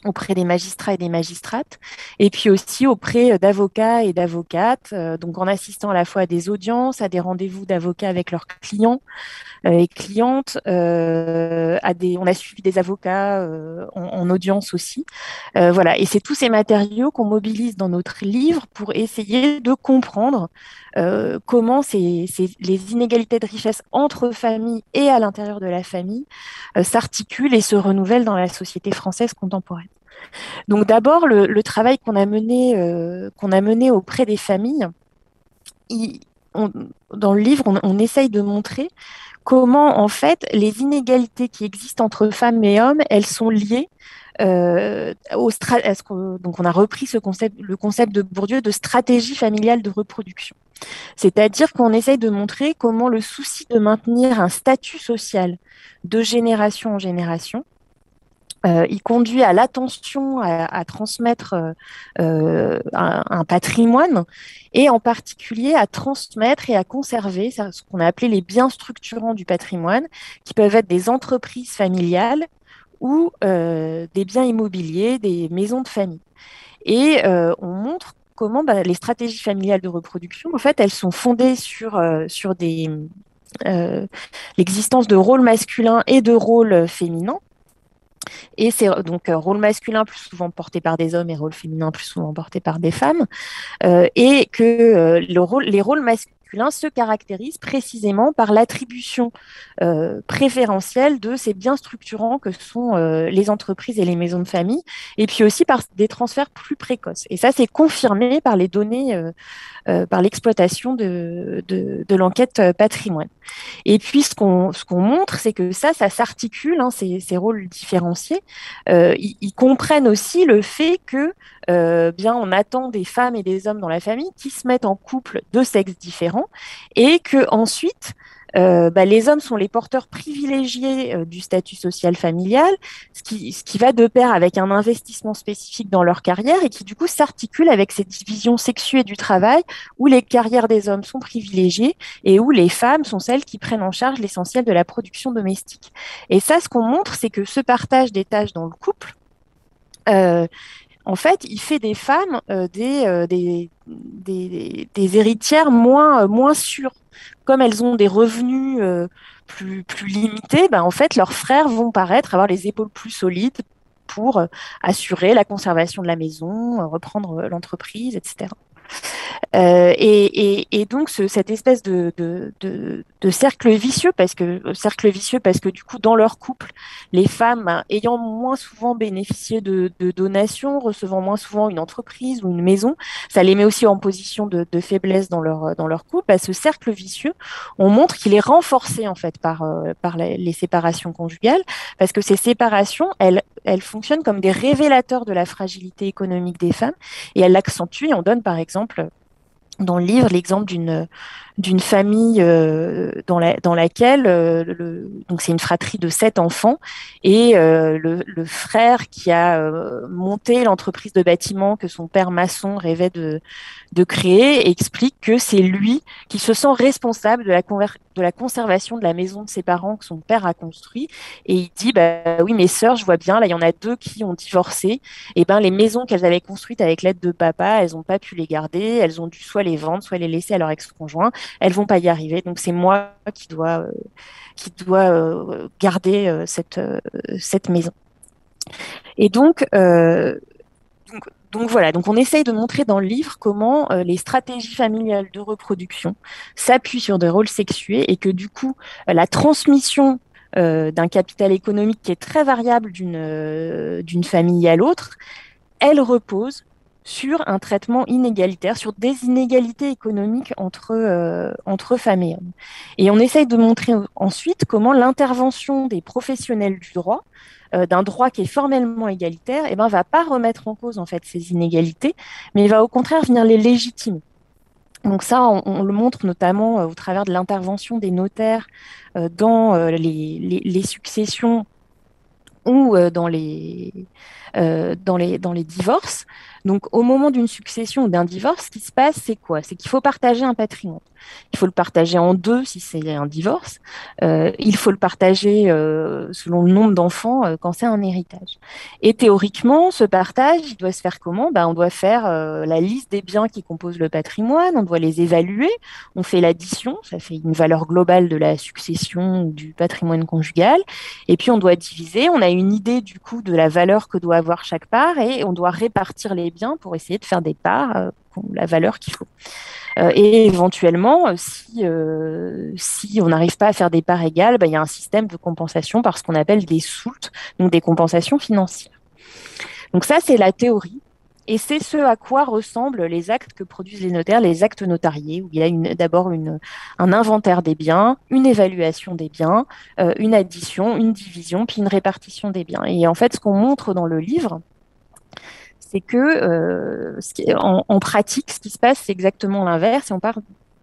auprès des magistrats et des magistrates, et puis aussi auprès d'avocats et d'avocates, donc en assistant à la fois à des audiences, à des rendez-vous d'avocats avec leurs clients et clientes, on a suivi des avocats en audience aussi. Voilà, et c'est tous ces matériaux qu'on mobilise dans notre livre pour essayer de comprendre comment les inégalités de richesse entre familles et à l'intérieur de la famille s'articulent et se renouvellent dans la société française contemporaine. Donc d'abord, le travail qu'on a mené auprès des familles, dans le livre, on essaye de montrer comment, en fait, les inégalités qui existent entre femmes et hommes, elles sont liées donc on a repris le concept de Bourdieu de stratégie familiale de reproduction. C'est-à-dire qu'on essaye de montrer comment le souci de maintenir un statut social de génération en génération, il conduit à l'attention à transmettre un patrimoine et en particulier à transmettre et à conserver ce qu'on a appelé les biens structurants du patrimoine, qui peuvent être des entreprises familiales ou des biens immobiliers, des maisons de famille. Et on montre comment les stratégies familiales de reproduction, en fait, elles sont fondées sur l'existence de rôles masculins et de rôles féminins. Et c'est donc rôle masculin plus souvent porté par des hommes et rôle féminin plus souvent porté par des femmes, et que les rôles masculins se caractérisent précisément par l'attribution préférentielle de ces biens structurants que sont les entreprises et les maisons de famille, et puis aussi par des transferts plus précoces. Et ça, c'est confirmé par les données, par l'exploitation de l'enquête patrimoine. Et puis, ce qu'on montre, c'est que ça s'articule, hein, ces rôles différenciés. Ils comprennent aussi le fait que bien, on attend des femmes et des hommes dans la famille qui se mettent en couple de sexes différents et que ensuite, les hommes sont les porteurs privilégiés du statut social familial, ce qui va de pair avec un investissement spécifique dans leur carrière et qui du coup s'articule avec cette division sexuée du travail où les carrières des hommes sont privilégiées et où les femmes sont celles qui prennent en charge l'essentiel de la production domestique. Et ça, ce qu'on montre, c'est que ce partage des tâches dans le couple, en fait, il fait des femmes des héritières moins sûres. Comme elles ont des revenus plus limités, en fait, leurs frères vont paraître avoir les épaules plus solides pour assurer la conservation de la maison, reprendre l'entreprise, etc. Et donc cette espèce de cercle vicieux parce que du coup dans leur couple les femmes ayant moins souvent bénéficié de donations, recevant moins souvent une entreprise ou une maison, ça les met aussi en position de faiblesse dans leur couple. Ce cercle vicieux, on montre qu'il est renforcé en fait par les séparations conjugales, parce que ces séparations elles fonctionnent comme des révélateurs de la fragilité économique des femmes et elles l'accentuent. Et on donne par exemple dans le livre l'exemple d'une famille dans laquelle donc c'est une fratrie de 7 enfants et le frère qui a monté l'entreprise de bâtiment que son père maçon rêvait de créer explique que c'est lui qui se sent responsable de la conservation de la maison de ses parents que son père a construit, et il dit oui, mes sœurs, je vois bien là il y en a 2 qui ont divorcé, et les maisons qu'elles avaient construites avec l'aide de papa, elles n'ont pas pu les garder, elles ont dû soit les vendre, soit les laisser à leur ex-conjoint. Elles vont pas y arriver, donc c'est moi qui dois garder cette maison. Et donc voilà, donc on essaye de montrer dans le livre comment les stratégies familiales de reproduction s'appuient sur des rôles sexués et que du coup la transmission d'un capital économique qui est très variable d'une famille à l'autre, elle repose sur un traitement inégalitaire, sur des inégalités économiques entre femmes et hommes. Et on essaye de montrer ensuite comment l'intervention des professionnels du droit, d'un droit qui est formellement égalitaire, va pas remettre en cause en fait ces inégalités, mais va au contraire venir les légitimer. Donc ça, on le montre notamment au travers de l'intervention des notaires dans les successions ou dans les divorces. Donc, au moment d'une succession ou d'un divorce, ce qui se passe, c'est quoi? C'est qu'il faut partager un patrimoine. Il faut le partager en deux si c'est un divorce. Il faut le partager selon le nombre d'enfants quand c'est un héritage. Et théoriquement, ce partage, il doit se faire comment? Ben, on doit faire la liste des biens qui composent le patrimoine, on doit les évaluer, on fait l'addition, ça fait une valeur globale de la succession ou du patrimoine conjugal. Et puis, on doit diviser. On a une idée du coup de la valeur que doit avoir chaque part et on doit répartir les biens pour essayer de faire des parts la valeur qu'il faut. Et éventuellement, si on n'arrive pas à faire des parts égales, ben, il y a un système de compensation par ce qu'on appelle des soultes, donc des compensations financières. Donc ça, c'est la théorie. Et c'est ce à quoi ressemblent les actes que produisent les notaires, les actes notariés, où il y a d'abord un inventaire des biens, une évaluation des biens, une addition, une division, puis une répartition des biens. Et en fait, ce qu'on montre dans le livre, c'est que en pratique, ce qui se passe, c'est exactement l'inverse. Et on parle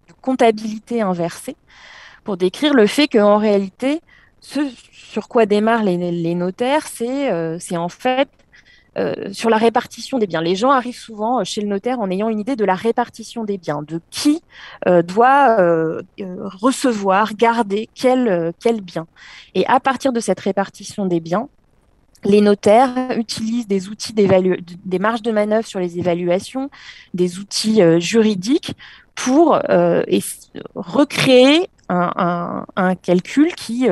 de comptabilité inversée pour décrire le fait qu'en réalité, ce sur quoi démarrent les notaires, c'est en fait sur la répartition des biens. Les gens arrivent souvent chez le notaire en ayant une idée de la répartition des biens, de qui doit recevoir, garder quel bien. Et à partir de cette répartition des biens, les notaires utilisent des outils des marges de manœuvre sur les évaluations, des outils juridiques pour recréer un calcul qui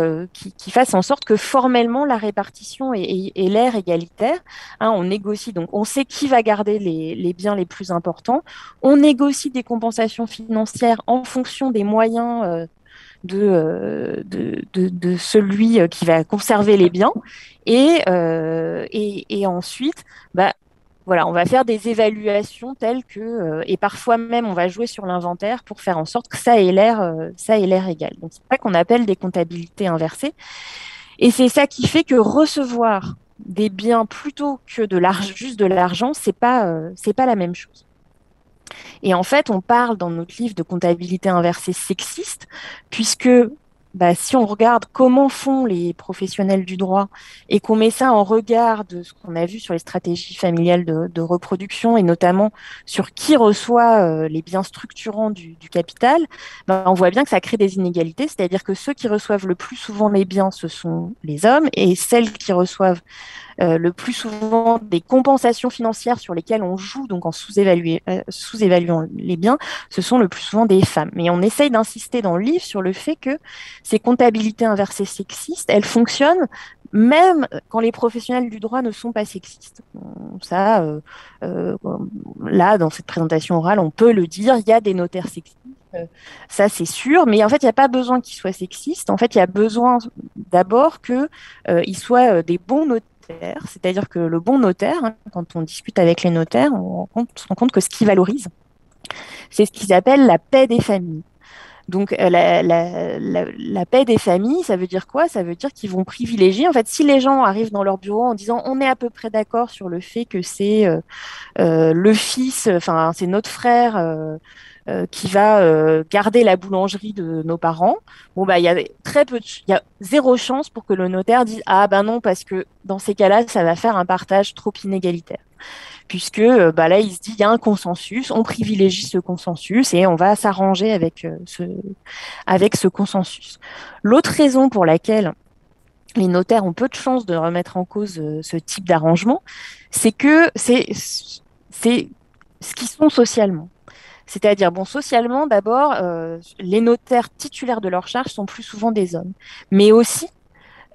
fasse en sorte que formellement la répartition ait l'air égalitaire. Hein, on négocie, donc on sait qui va garder les biens les plus importants. On négocie des compensations financières en fonction des moyens de celui qui va conserver les biens. Et ensuite, bah, voilà, on va faire des évaluations telles que, et parfois même, on va jouer sur l'inventaire pour faire en sorte que ça ait l'air égal. Donc, c'est ça qu'on appelle des comptabilités inversées. Et c'est ça qui fait que recevoir des biens plutôt que juste de l'argent, c'est pas la même chose. Et en fait, on parle dans notre livre de comptabilité inversée sexiste, puisque si on regarde comment font les professionnels du droit et qu'on met ça en regard de ce qu'on a vu sur les stratégies familiales de reproduction et notamment sur qui reçoit les biens structurants du capital, on voit bien que ça crée des inégalités, c'est-à-dire que ceux qui reçoivent le plus souvent les biens, ce sont les hommes, et celles qui reçoivent le plus souvent des compensations financières sur lesquelles on joue, donc en sous-évaluant les biens, ce sont le plus souvent des femmes. Mais on essaye d'insister dans le livre sur le fait que ces comptabilités inversées sexistes, elles fonctionnent même quand les professionnels du droit ne sont pas sexistes. Ça, là, dans cette présentation orale, on peut le dire, il y a des notaires sexistes. Ça, c'est sûr, mais en fait, il n'y a pas besoin qu'ils soient sexistes. En fait, il y a besoin d'abord qu'ils soient des bons notaires. C'est-à-dire que le bon notaire, hein, quand on discute avec les notaires, on se rend compte que ce qui valorise, c'est ce qu'ils appellent la paix des familles. Donc, la paix des familles, ça veut dire quoi? Ça veut dire qu'ils vont privilégier. En fait, si les gens arrivent dans leur bureau en disant on est à peu près d'accord sur le fait que c'est le fils, enfin, c'est notre frère qui va garder la boulangerie de nos parents, bon il y a il y a zéro chance pour que le notaire dise ah ben non parce que dans ces cas-là ça va faire un partage trop inégalitaire, puisque là il se dit il y a un consensus, on privilégie ce consensus et on va s'arranger avec ce consensus. L'autre raison pour laquelle les notaires ont peu de chances de remettre en cause ce type d'arrangement, c'est que c'est ce qu'ils sont socialement. C'est-à-dire, bon, socialement, d'abord, les notaires titulaires de leur charge sont plus souvent des hommes. Mais aussi,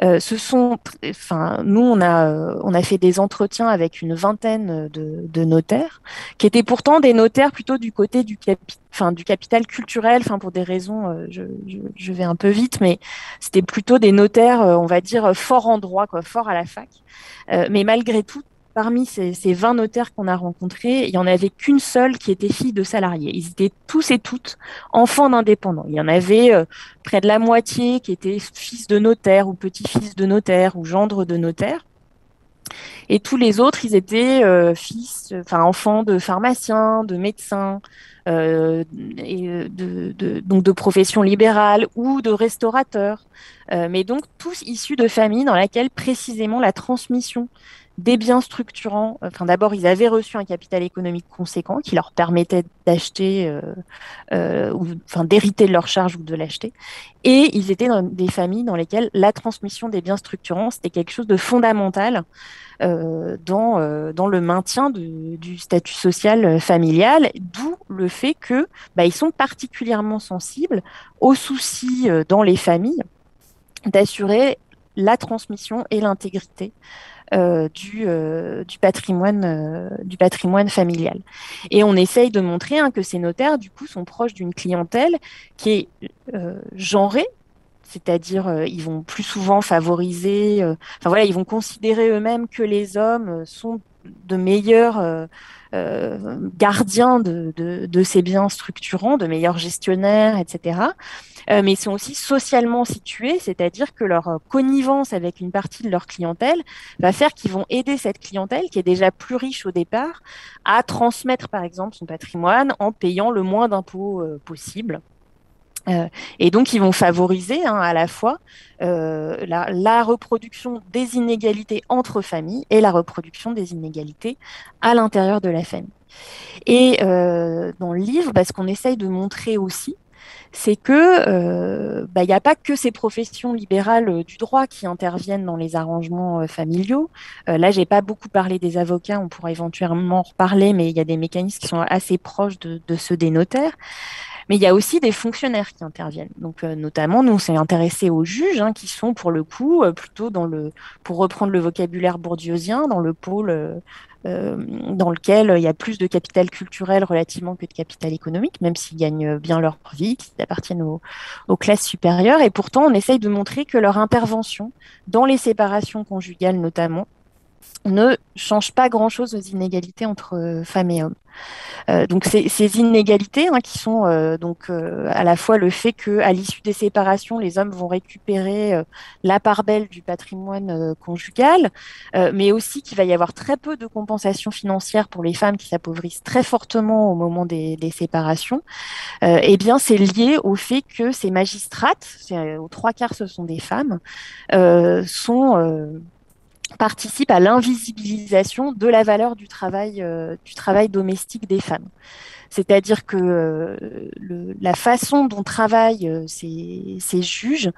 nous, on a fait des entretiens avec une vingtaine de notaires, qui étaient pourtant des notaires plutôt du côté du capital culturel, pour des raisons, je vais un peu vite, mais c'était plutôt des notaires, on va dire, forts en droit, quoi, forts à la fac. Mais malgré tout, parmi ces 20 notaires qu'on a rencontrés, il n'y en avait qu'une seule qui était fille de salariés. Ils étaient tous et toutes enfants d'indépendants. Il y en avait près de la moitié qui étaient fils de notaire ou petits-fils de notaire ou gendres de notaire. Et tous les autres, ils étaient enfants de pharmaciens, de médecins, donc de professions libérales ou de restaurateurs, mais donc tous issus de familles dans lesquelles précisément la transmission des biens structurants, enfin d'abord ils avaient reçu un capital économique conséquent qui leur permettait d'acheter, enfin d'hériter de leur charge ou de l'acheter, et ils étaient dans des familles dans lesquelles la transmission des biens structurants c'était quelque chose de fondamental dans le maintien du statut social familial, d'où le fait que ils sont particulièrement sensibles aux soucis dans les familles d'assurer la transmission et l'intégrité du patrimoine familial. Et on essaye de montrer que ces notaires, du coup, sont proches d'une clientèle qui est genrée, c'est-à-dire ils vont plus souvent favoriser, enfin voilà, ils vont considérer eux-mêmes que les hommes sont de meilleurs gardiens de ces biens structurants, de meilleurs gestionnaires, etc. Mais ils sont aussi socialement situés, c'est-à-dire que leur connivence avec une partie de leur clientèle va faire qu'ils vont aider cette clientèle, qui est déjà plus riche au départ, à transmettre par exemple son patrimoine en payant le moins d'impôts possible. Et donc, ils vont favoriser à la fois la reproduction des inégalités entre familles et la reproduction des inégalités à l'intérieur de la famille. Et dans le livre, ce qu'on essaye de montrer aussi, c'est que il n'y a pas que ces professions libérales du droit qui interviennent dans les arrangements familiaux. Là, j'ai pas beaucoup parlé des avocats, on pourra éventuellement en reparler, mais il y a des mécanismes qui sont assez proches de ceux des notaires. Mais il y a aussi des fonctionnaires qui interviennent. Donc, notamment, nous, on s'est intéressés aux juges, qui sont, pour le coup, plutôt pour reprendre le vocabulaire bourdieusien, dans le pôle dans lequel il y a plus de capital culturel relativement que de capital économique, même s'ils gagnent bien leur vie, qu'ils appartiennent aux classes supérieures. Et pourtant, on essaye de montrer que leur intervention, dans les séparations conjugales notamment, ne change pas grand-chose aux inégalités entre femmes et hommes. Donc ces inégalités qui sont à la fois le fait qu'à l'issue des séparations, les hommes vont récupérer la part belle du patrimoine conjugal, mais aussi qu'il va y avoir très peu de compensation financière pour les femmes qui s'appauvrissent très fortement au moment des séparations. Eh bien, c'est lié au fait que ces magistrates, aux 3/4 ce sont des femmes, participent à l'invisibilisation de la valeur du travail domestique des femmes. C'est-à-dire que la façon dont travaillent ces juges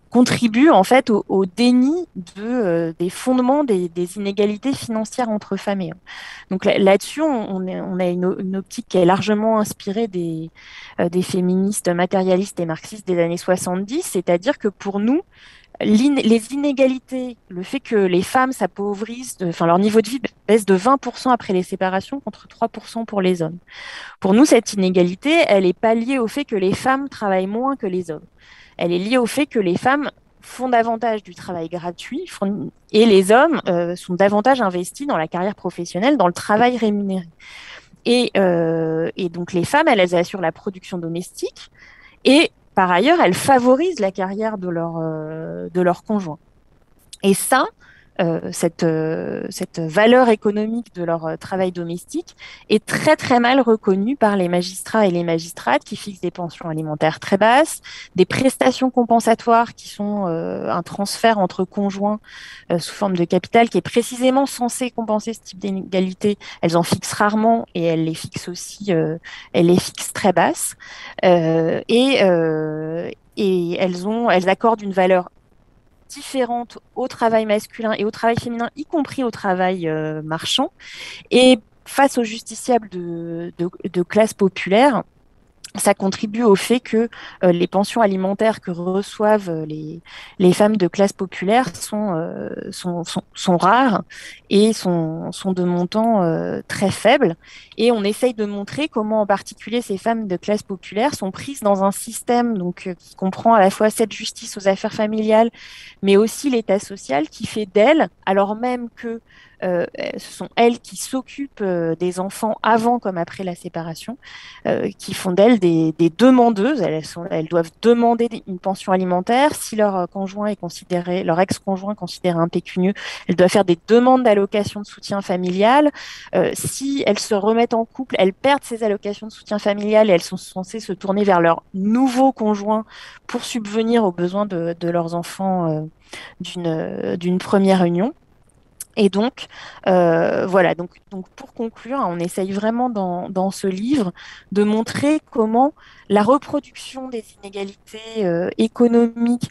contribue en fait au déni des fondements des inégalités financières entre femmes et hommes. Donc là-dessus, on a une optique qui est largement inspirée des féministes matérialistes et marxistes des années 70, c'est-à-dire que pour nous, les inégalités, le fait que les femmes s'appauvrissent, enfin leur niveau de vie baisse de 20% après les séparations contre 3% pour les hommes. Pour nous, cette inégalité, elle n'est pas liée au fait que les femmes travaillent moins que les hommes. Elle est liée au fait que les femmes font davantage du travail gratuit et les hommes sont davantage investis dans la carrière professionnelle, dans le travail rémunéré. Et donc les femmes, elles assurent la production domestique et par ailleurs, elles favorisent la carrière de leur conjoint. Et ça, cette valeur économique de leur travail domestique est très très mal reconnue par les magistrats et les magistrates qui fixent des pensions alimentaires très basses, des prestations compensatoires qui sont un transfert entre conjoints sous forme de capital qui est précisément censé compenser ce type d'inégalité. Elles en fixent rarement et elles les fixent aussi, elles les fixent très basses et elles accordent une valeur différentes au travail masculin et au travail féminin, y compris au travail marchand. Et face aux justiciables de classe populaire, ça contribue au fait que les pensions alimentaires que reçoivent les femmes de classe populaire sont rares et sont de montants très faibles. Et on essaye de montrer comment, en particulier, ces femmes de classe populaire sont prises dans un système qui comprend à la fois cette justice aux affaires familiales, mais aussi l'État social qui fait d'elles, alors même que ce sont elles qui s'occupent des enfants avant comme après la séparation, qui font d'elles des demandeuses. Elles doivent demander une pension alimentaire. Si leur conjoint est considéré, leur ex-conjoint considéré impécunieux, elles doivent faire des demandes d'allocations de soutien familial. Si elles se remettent en couple, elles perdent ces allocations de soutien familial et elles sont censées se tourner vers leur nouveau conjoint pour subvenir aux besoins de leurs enfants d'une première union. Et donc, voilà, donc pour conclure, on essaye vraiment dans ce livre de montrer comment la reproduction des inégalités économiques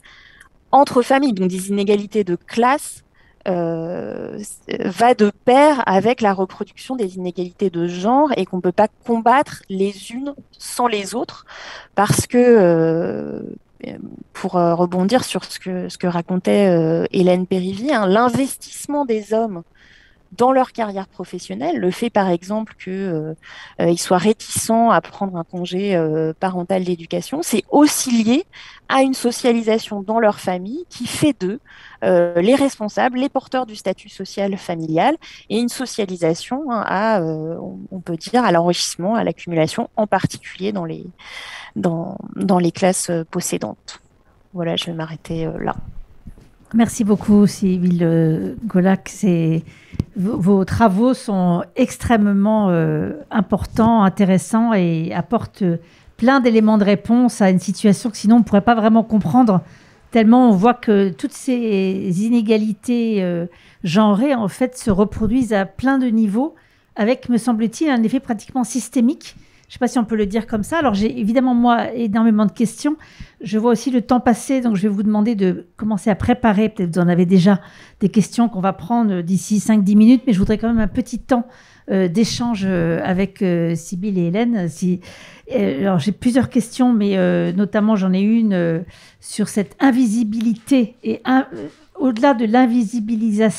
entre familles, donc des inégalités de classe, va de pair avec la reproduction des inégalités de genre et qu'on ne peut pas combattre les unes sans les autres parce que pour rebondir sur ce que racontait Hélène Périvi, hein, l'investissement des hommes dans leur carrière professionnelle, le fait par exemple qu'ils soient réticents à prendre un congé parental d'éducation, c'est aussi lié à une socialisation dans leur famille qui fait d'eux les responsables, les porteurs du statut social familial et une socialisation on peut dire, à l'enrichissement, à l'accumulation, en particulier dans les classes possédantes. Voilà, je vais m'arrêter là. Merci beaucoup, Sybille Golac. Vos travaux sont extrêmement importants, intéressants et apportent plein d'éléments de réponse à une situation que sinon on ne pourrait pas vraiment comprendre, tellement on voit que toutes ces inégalités genrées en fait se reproduisent à plein de niveaux avec, me semble-t-il, un effet pratiquement systémique. Je ne sais pas si on peut le dire comme ça. Alors, j'ai évidemment, moi, énormément de questions. Je vois aussi le temps passer, donc je vais vous demander de commencer à préparer. Peut-être vous en avez déjà des questions qu'on va prendre d'ici 5-10 minutes, mais je voudrais quand même un petit temps d'échange avec Sybille et Hélène. Alors, j'ai plusieurs questions, mais notamment, j'en ai une sur cette invisibilité et au-delà de l'invisibilité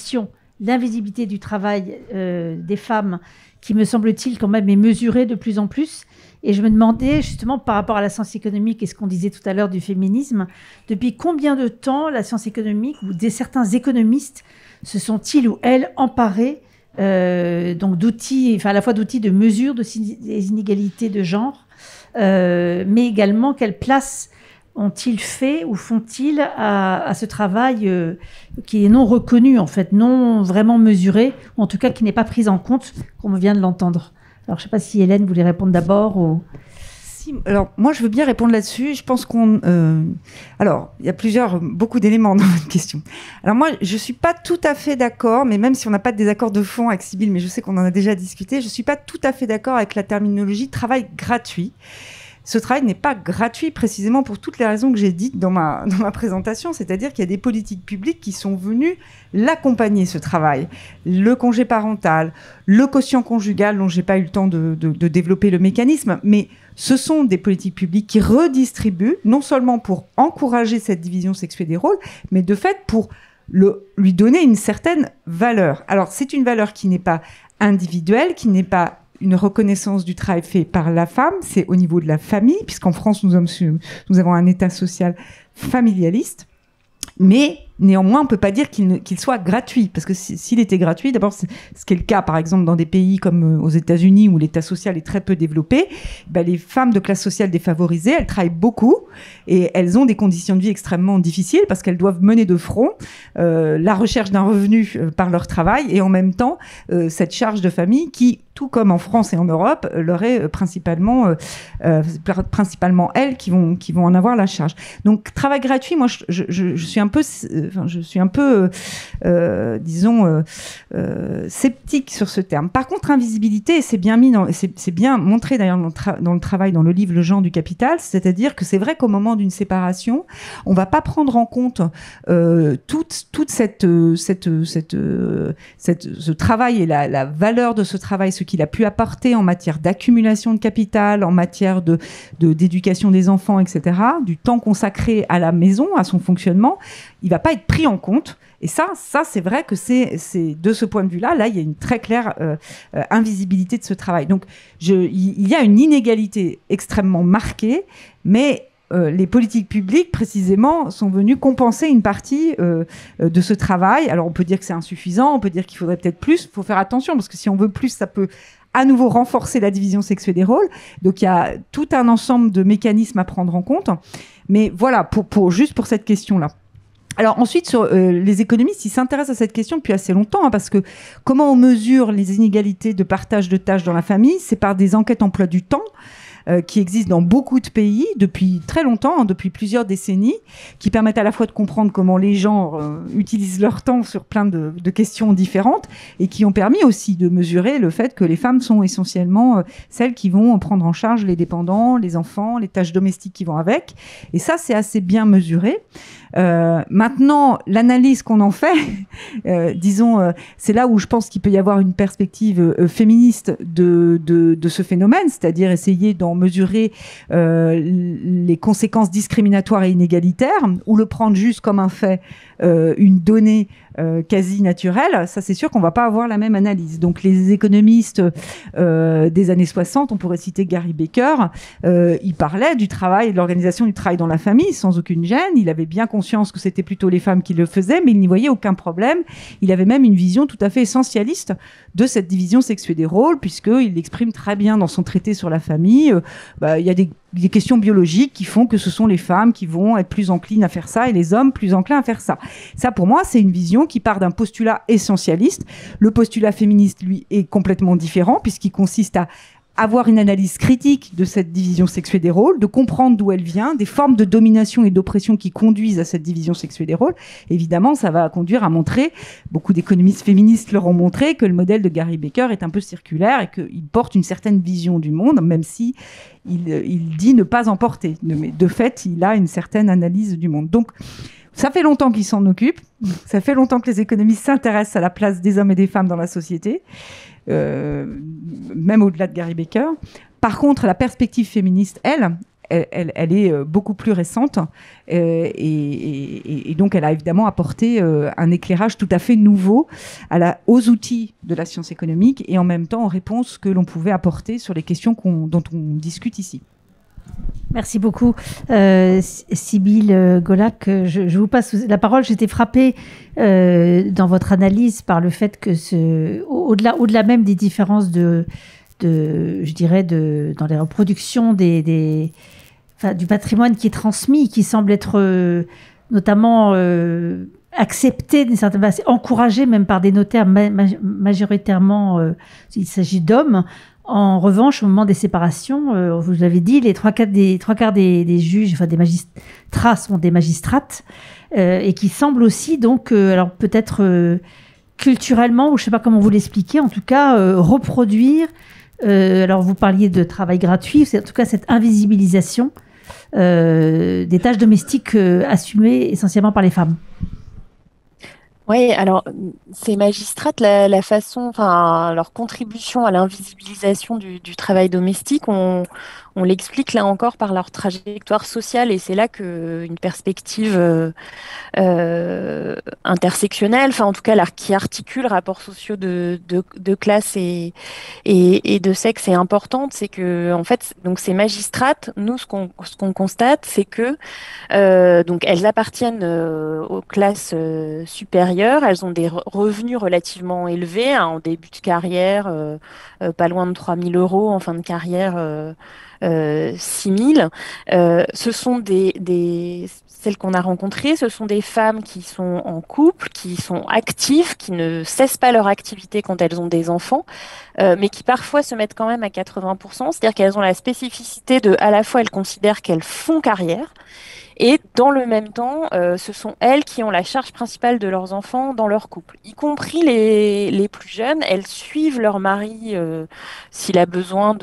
du travail des femmes, qui me semble-t-il quand même est mesurée de plus en plus. Et je me demandais justement par rapport à la science économique et ce qu'on disait tout à l'heure du féminisme, depuis combien de temps la science économique ou certains économistes se sont-ils ou elles emparés donc d'outils, enfin à la fois d'outils de mesure des inégalités de genre, mais également quelle place ont-ils fait ou font-ils à ce travail qui est non reconnu, en fait, non vraiment mesuré, ou en tout cas qui n'est pas pris en compte, comme on vient de l'entendre. Alors, je ne sais pas si Hélène voulait répondre d'abord ou... Alors, moi, je veux bien répondre là-dessus. Je pense alors, il y a beaucoup d'éléments dans votre question. Alors, moi, je ne suis pas tout à fait d'accord, mais même si on n'a pas de désaccord de fond avec Sybille, mais je sais qu'on en a déjà discuté, je ne suis pas tout à fait d'accord avec la terminologie travail gratuit. Ce travail n'est pas gratuit précisément pour toutes les raisons que j'ai dites dans ma présentation, c'est-à-dire qu'il y a des politiques publiques qui sont venues l'accompagner, ce travail. Le congé parental, le quotient conjugal, dont je n'ai pas eu le temps de développer le mécanisme, mais ce sont des politiques publiques qui redistribuent, non seulement pour encourager cette division sexuée des rôles, mais de fait pour lui donner une certaine valeur. Alors, c'est une valeur qui n'est pas individuelle, qui n'est pas une reconnaissance du travail fait par la femme, c'est au niveau de la famille, puisqu'en France, nous avons un État social familialiste, mais néanmoins, on ne peut pas dire qu'il soit gratuit, parce que s'il était gratuit, d'abord, ce qui est le cas, par exemple, dans des pays comme aux États-Unis, où l'État social est très peu développé, les femmes de classe sociale défavorisée, elles travaillent beaucoup, et elles ont des conditions de vie extrêmement difficiles, parce qu'elles doivent mener de front la recherche d'un revenu par leur travail, et en même temps, cette charge de famille qui, tout comme en France et en Europe, leur est principalement elles qui vont en avoir la charge. Donc, travail gratuit, moi, je suis un peu... je suis un peu, disons, sceptique sur ce terme. Par contre, invisibilité, c'est bien montré d'ailleurs dans le travail, dans le livre Le genre du capital, c'est-à-dire que c'est vrai qu'au moment d'une séparation, on ne va pas prendre en compte toute ce travail et la valeur de ce travail, ce qu'il a pu apporter en matière d'accumulation de capital, en matière d'éducation des enfants, etc., du temps consacré à la maison, à son fonctionnement. Il ne va pas être pris en compte. Et ça c'est vrai que c'est de ce point de vue-là, il y a une très claire invisibilité de ce travail. Donc, il y a une inégalité extrêmement marquée, mais les politiques publiques, précisément, sont venues compenser une partie de ce travail. Alors, on peut dire que c'est insuffisant, on peut dire qu'il faudrait peut-être plus. Il faut faire attention, parce que si on veut plus, ça peut à nouveau renforcer la division sexuée des rôles. Donc, il y a tout un ensemble de mécanismes à prendre en compte. Mais voilà, juste pour cette question-là. Alors ensuite, sur les économistes, ils s'intéressent à cette question depuis assez longtemps, hein, parce que comment on mesure les inégalités de partage de tâches dans la famille? C'est par des enquêtes emploi du temps, qui existent dans beaucoup de pays depuis très longtemps, hein, depuis plusieurs décennies, qui permettent à la fois de comprendre comment les gens utilisent leur temps sur plein de questions différentes, et qui ont permis aussi de mesurer le fait que les femmes sont essentiellement celles qui vont prendre en charge les dépendants, les enfants, les tâches domestiques qui vont avec. Et ça, c'est assez bien mesuré. Maintenant, l'analyse qu'on en fait, disons, c'est là où je pense qu'il peut y avoir une perspective féministe de ce phénomène, c'est-à-dire essayer d'en mesurer les conséquences discriminatoires et inégalitaires, ou le prendre juste comme un fait, une donnée quasi naturelle. Ça, c'est sûr qu'on va pas avoir la même analyse. Donc, les économistes des années 60, on pourrait citer Gary Becker, il parlait du travail, de l'organisation du travail dans la famille sans aucune gêne. Il avait bien conscience que c'était plutôt les femmes qui le faisaient, mais il n'y voyait aucun problème. Il avait même une vision tout à fait essentialiste de cette division sexuée des rôles, puisqu'il l'exprime très bien dans son traité sur la famille. Il y a des questions biologiques qui font que ce sont les femmes qui vont être plus enclines à faire ça et les hommes plus enclins à faire ça. Ça, pour moi, c'est une vision qui part d'un postulat essentialiste. Le postulat féministe, lui, est complètement différent, puisqu'il consiste à avoir une analyse critique de cette division sexuée des rôles, de comprendre d'où elle vient, des formes de domination et d'oppression qui conduisent à cette division sexuée des rôles. Évidemment, ça va conduire à montrer, beaucoup d'économistes féministes leur ont montré, que le modèle de Gary Becker est un peu circulaire et qu'il porte une certaine vision du monde, même si il dit ne pas en porter. Mais de fait, il a une certaine analyse du monde. Donc, ça fait longtemps qu'il s'en occupe. Ça fait longtemps que les économistes s'intéressent à la place des hommes et des femmes dans la société, même au-delà de Gary Becker. Par contre, la perspective féministe, elle est beaucoup plus récente, et donc elle a évidemment apporté un éclairage tout à fait nouveau aux outils de la science économique, et en même temps aux réponses que l'on pouvait apporter sur les questions dont on discute ici. Merci beaucoup, Sybille Golac. Je vous passe la parole. J'étais frappée dans votre analyse par le fait que au-delà même des différences je dirais dans les reproductions du patrimoine qui est transmis, qui semble être notamment accepté d'une certaine façon, encouragé même par des notaires majoritairement, il s'agit d'hommes. En revanche, au moment des séparations, vous l'avez dit, les trois quarts des juges, enfin des magistrats, sont des magistrates, et qui semblent aussi, donc, alors peut-être culturellement, ou je ne sais pas comment vous l'expliquer, en tout cas, reproduire. Alors vous parliez de travail gratuit, c'est en tout cas cette invisibilisation des tâches domestiques assumées essentiellement par les femmes. Oui, alors ces magistrates, la façon, enfin leur contribution à l'invisibilisation du travail domestique, on l'explique là encore par leur trajectoire sociale, et c'est là que une perspective intersectionnelle, enfin en tout cas qui articule rapports sociaux de classe et de sexe est importante. C'est que en fait, donc ces magistrates, nous ce qu'on constate, c'est que donc elles appartiennent aux classes supérieures, elles ont des revenus relativement élevés, hein, en début de carrière, pas loin de 3 000 € en fin de carrière. 6 000. Ce sont celles qu'on a rencontrées, ce sont des femmes qui sont en couple, qui sont actives, qui ne cessent pas leur activité quand elles ont des enfants, mais qui parfois se mettent quand même à 80%, c'est-à-dire qu'elles ont la spécificité à la fois elles considèrent qu'elles font carrière, et dans le même temps, ce sont elles qui ont la charge principale de leurs enfants dans leur couple, y compris les plus jeunes. Elles suivent leur mari s'il a besoin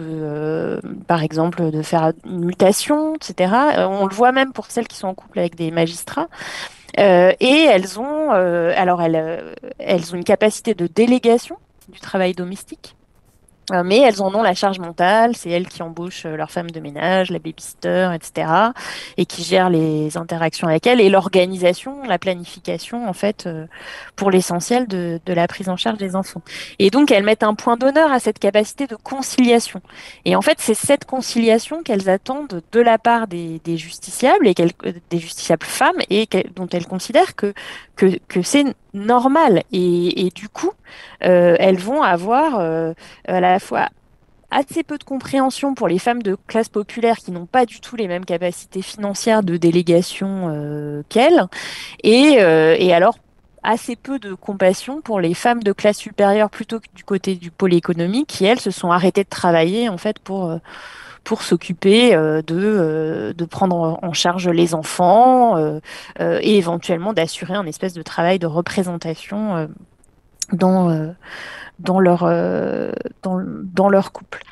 par exemple, de faire une mutation, etc. On le voit même pour celles qui sont en couple avec des magistrats. Et elles ont, elles ont une capacité de délégation du travail domestique. Mais elles en ont la charge mentale, c'est elles qui embauchent leur femme de ménage, la babysitter, etc. et qui gèrent les interactions avec elles et l'organisation, la planification, en fait, pour l'essentiel de la prise en charge des enfants. Et donc, elles mettent un point d'honneur à cette capacité de conciliation. Et en fait, c'est cette conciliation qu'elles attendent de la part des justiciables, des justiciables femmes, et dont elles considèrent que c'est normal. Et du coup, elles vont avoir à la fois assez peu de compréhension pour les femmes de classe populaire qui n'ont pas du tout les mêmes capacités financières de délégation qu'elles, et alors assez peu de compassion pour les femmes de classe supérieure plutôt que du côté du pôle économique qui, elles, se sont arrêtées de travailler en fait pour s'occuper de prendre en charge les enfants et éventuellement d'assurer un espèce de travail de représentation dans, dans leur couple.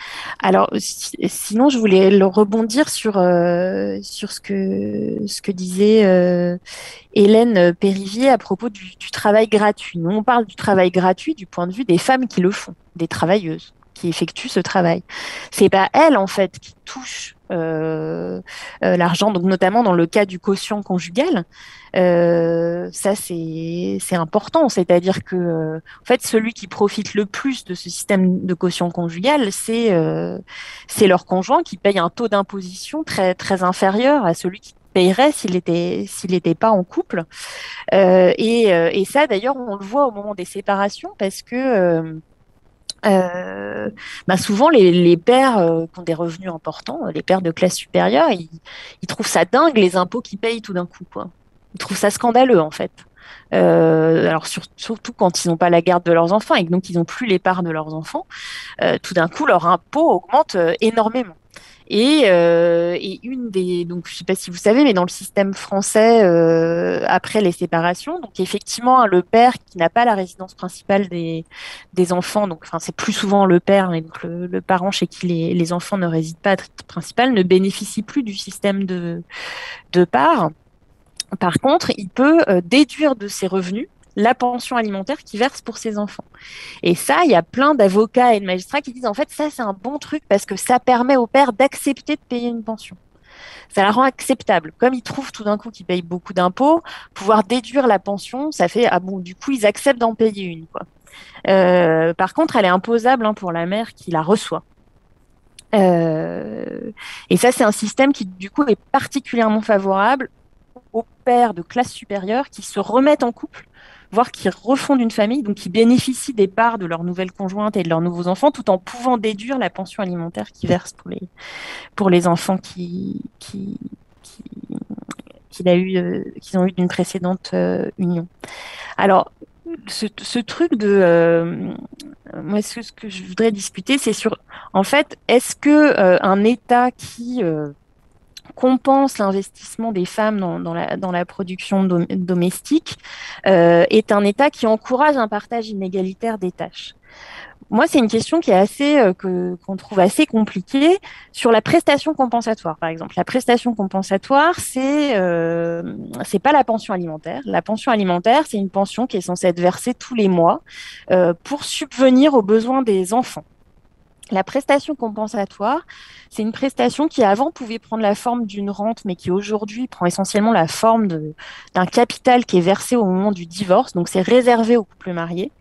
Alors, sinon, je voulais rebondir sur ce que disait Hélène Périvier à propos du travail gratuit. Nous, on parle du travail gratuit du point de vue des femmes qui le font, des travailleuses qui effectuent ce travail. C'est pas elles, en fait, qui touchent l'argent, donc notamment dans le cas du quotient conjugal. Ça, c'est important. C'est-à-dire que, en fait, celui qui profite le plus de ce système de quotient conjugal, c'est leur conjoint qui paye un taux d'imposition très, très inférieur à celui qui payerait s'il était pas en couple. Et ça, d'ailleurs, on le voit au moment des séparations parce que souvent les pères qui ont des revenus importants, les pères de classe supérieure, ils trouvent ça dingue les impôts qu'ils payent tout d'un coup, quoi. Ils trouvent ça scandaleux en fait. Alors surtout quand ils n'ont pas la garde de leurs enfants et que donc ils n'ont plus les parts de leurs enfants, tout d'un coup leur impôt augmente énormément. Et une des, donc je sais pas si vous savez, mais dans le système français, après les séparations, donc effectivement, le père qui n'a pas la résidence principale des enfants, donc enfin c'est plus souvent le père, mais donc le parent chez qui les enfants ne résident pas à titre principal, ne bénéficie plus du système de part. Par contre, il peut déduire de ses revenus la pension alimentaire qu'il verse pour ses enfants. Et ça, il y a plein d'avocats et de magistrats qui disent en fait ça c'est un bon truc parce que ça permet au père d'accepter de payer une pension. Ça la rend acceptable. Comme ils trouvent tout d'un coup qu'ils payent beaucoup d'impôts, pouvoir déduire la pension, ça fait ah bon du coup ils acceptent d'en payer une quoi. Par contre, elle est imposable pour la mère qui la reçoit. Et ça c'est un système qui du coup est particulièrement favorable aux pères de classe supérieure qui se remettent en couple, voire qui refondent une famille, donc qui bénéficient des parts de leur nouvelle conjointe et de leurs nouveaux enfants, tout en pouvant déduire la pension alimentaire qu'ils versent pour les enfants qu'ils ont eu d'une précédente union. Alors, ce truc moi, ce que je voudrais discuter, c'est sur, en fait, est-ce que un État qui compense l'investissement des femmes dans la production domestique est un État qui encourage un partage inégalitaire des tâches. Moi, c'est une question qui est qu'on trouve assez compliquée sur la prestation compensatoire, par exemple. La prestation compensatoire, c'est pas la pension alimentaire. La pension alimentaire, c'est une pension qui est censée être versée tous les mois pour subvenir aux besoins des enfants. La prestation compensatoire, c'est une prestation qui avant pouvait prendre la forme d'une rente, mais qui aujourd'hui prend essentiellement la forme d'un capital qui est versé au moment du divorce, donc c'est réservé aux couples mariés,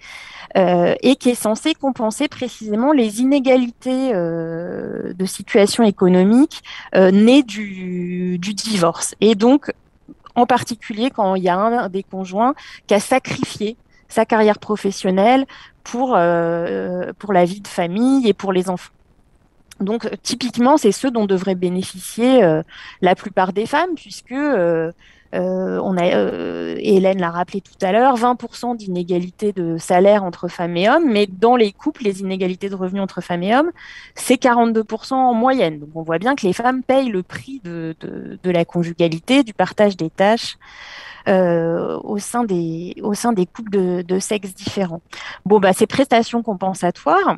et qui est censé compenser précisément les inégalités de situation économique nées du divorce. Et donc, en particulier quand il y a un des conjoints qui a sacrifié sa carrière professionnelle pour la vie de famille et pour les enfants. Donc, typiquement, c'est ce dont devraient bénéficier la plupart des femmes, puisque Hélène l'a rappelé tout à l'heure, 20% d'inégalité de salaire entre femmes et hommes, mais dans les couples, les inégalités de revenus entre femmes et hommes, c'est 42% en moyenne. Donc, on voit bien que les femmes payent le prix de la conjugalité, du partage des tâches au sein des couples de sexes différents. Bon, ces prestations compensatoires,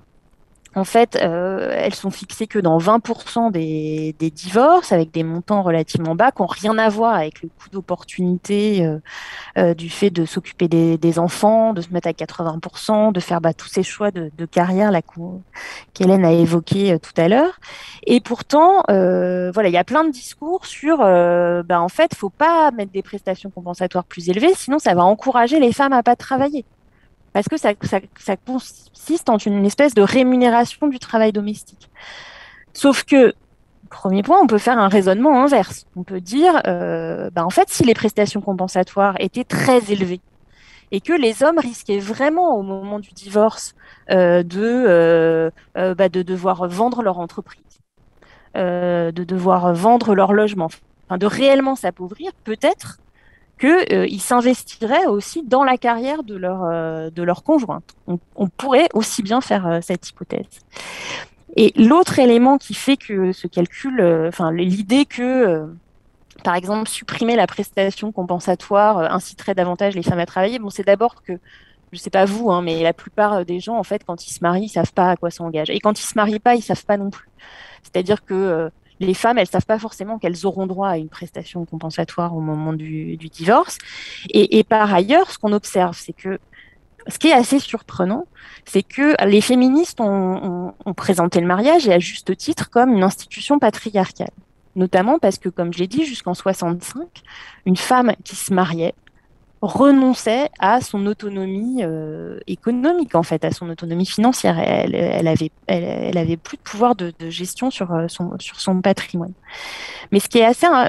En fait, elles sont fixées que dans 20% des divorces, avec des montants relativement bas, qui n'ont rien à voir avec le coût d'opportunité du fait de s'occuper des enfants, de se mettre à 80%, de faire tous ces choix de carrière là, qu'Hélène a évoqué tout à l'heure. Et pourtant, voilà, il y a plein de discours sur, en fait, il ne faut pas mettre des prestations compensatoires plus élevées, sinon ça va encourager les femmes à ne pas travailler. Parce que ça consiste en une espèce de rémunération du travail domestique. Sauf que, premier point, on peut faire un raisonnement inverse. On peut dire, en fait, si les prestations compensatoires étaient très élevées et que les hommes risquaient vraiment au moment du divorce de devoir vendre leur entreprise, de devoir vendre leur logement, enfin, de réellement s'appauvrir, peut-être qu'ils s'investiraient aussi dans la carrière de leur conjointe. On pourrait aussi bien faire cette hypothèse. Et l'autre élément qui fait que ce calcul, l'idée que, par exemple, supprimer la prestation compensatoire inciterait davantage les femmes à travailler, bon, c'est d'abord que, je ne sais pas vous, hein, mais la plupart des gens, en fait, quand ils se marient, ils ne savent pas à quoi s'engager. Et quand ils ne se marient pas, ils ne savent pas non plus. C'est-à-dire que les femmes, elles ne savent pas forcément qu'elles auront droit à une prestation compensatoire au moment du divorce. Et par ailleurs, ce qu'on observe, c'est que ce qui est assez surprenant, c'est que les féministes ont présenté le mariage, et à juste titre, comme une institution patriarcale. Notamment parce que, comme je l'ai dit, jusqu'en 65, une femme qui se mariait renonçait à son autonomie économique, en fait, à son autonomie financière. Elle avait plus de pouvoir de gestion sur son patrimoine. Mais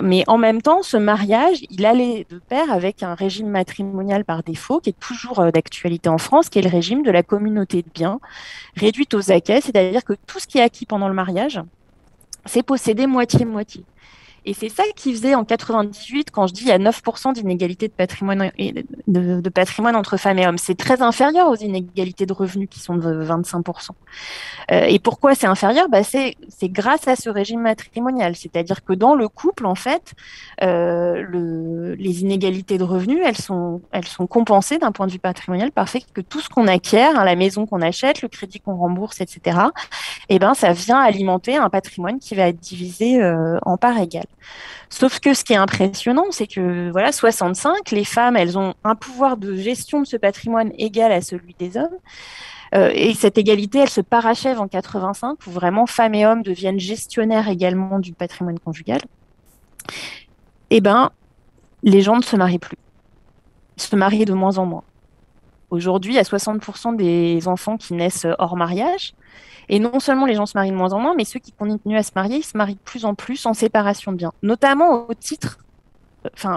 mais en même temps, ce mariage, il allait de pair avec un régime matrimonial par défaut qui est toujours d'actualité en France, qui est le régime de la communauté de biens réduite aux acquêts, c'est-à-dire que tout ce qui est acquis pendant le mariage, c'est possédé moitié-moitié. Et c'est ça qui faisait en 98, quand je dis il y a 9% d'inégalité de patrimoine entre femmes et hommes. C'est très inférieur aux inégalités de revenus qui sont de 25%. Et pourquoi c'est inférieur ? C'est grâce à ce régime matrimonial. C'est-à-dire que dans le couple, en fait, les inégalités de revenus, elles sont compensées d'un point de vue patrimonial par le fait que tout ce qu'on acquiert, hein, la maison qu'on achète, le crédit qu'on rembourse, etc., ça vient alimenter un patrimoine qui va être divisé en parts égales. Sauf que ce qui est impressionnant, c'est que 65, les femmes, elles ont un pouvoir de gestion de ce patrimoine égal à celui des hommes. Et cette égalité, elle se parachève en 85, où vraiment femmes et hommes deviennent gestionnaires également du patrimoine conjugal. Les gens ne se marient plus. Ils se marient de moins en moins. Aujourd'hui, il y a 60% des enfants qui naissent hors mariage. Et non seulement les gens se marient de moins en moins, mais ceux qui continuent à se marier, ils se marient de plus en plus en séparation de biens, notamment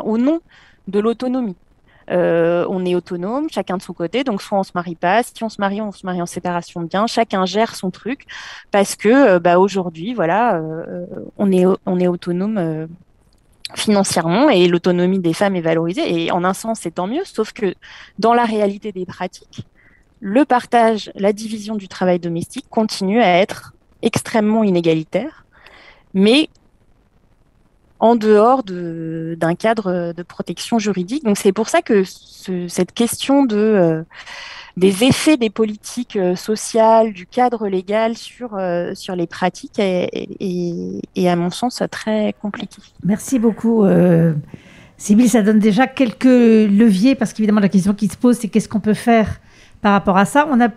au nom de l'autonomie. On est autonome, chacun de son côté, donc soit on se marie pas, si on se marie en séparation de biens, chacun gère son truc, parce que aujourd'hui, on est autonome financièrement, et l'autonomie des femmes est valorisée, et en un sens, c'est tant mieux, sauf que dans la réalité des pratiques, le partage, la division du travail domestique continue à être extrêmement inégalitaire, mais en dehors d'un cadre de protection juridique. Donc c'est pour ça que cette question des effets des politiques sociales, du cadre légal sur les pratiques est à mon sens très compliquée. Merci beaucoup. Sybille, ça donne déjà quelques leviers, parce qu'évidemment la question qui se pose, c'est qu'est-ce qu'on peut faire par rapport à ça. On n'a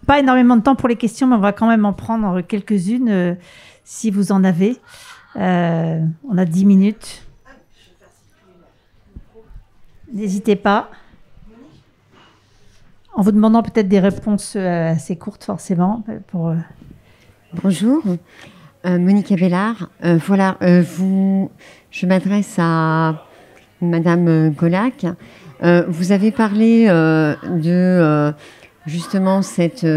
pas énormément de temps pour les questions, mais on va quand même en prendre quelques-unes si vous en avez. On a 10 minutes. N'hésitez pas. En vous demandant peut-être des réponses assez courtes, forcément. Bonjour, Monique Abellard. Je m'adresse à Madame Golac. Vous avez parlé de justement cette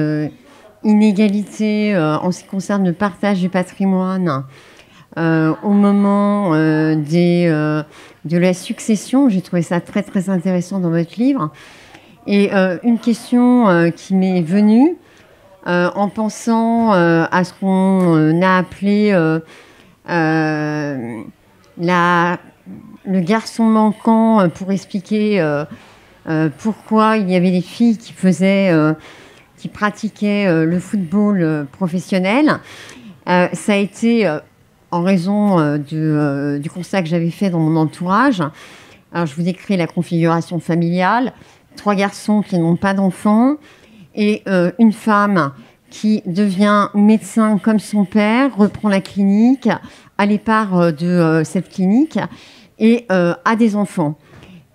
inégalité en ce qui concerne le partage du patrimoine au moment de la succession. J'ai trouvé ça très très intéressant dans votre livre. Et une question qui m'est venue en pensant à ce qu'on a appelé le garçon manquant, pour expliquer pourquoi il y avait des filles qui faisaient qui pratiquaient le football professionnel. Ça a été en raison du constat que j'avais fait dans mon entourage. Alors, je vous décris la configuration familiale. 3 garçons qui n'ont pas d'enfants et une femme qui devient médecin comme son père, reprend la clinique, a les parts de cette clinique et a des enfants.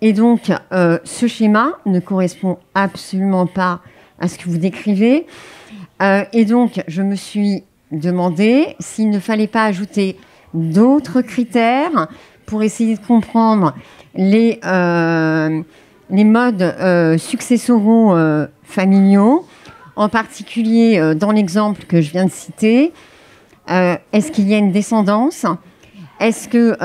Et donc, ce schéma ne correspond absolument pas à ce que vous décrivez. Et donc, je me suis demandé s'il ne fallait pas ajouter d'autres critères pour essayer de comprendre les modes successoraux familiaux, en particulier dans l'exemple que je viens de citer. Est-ce qu'il y a une descendance? Est-ce que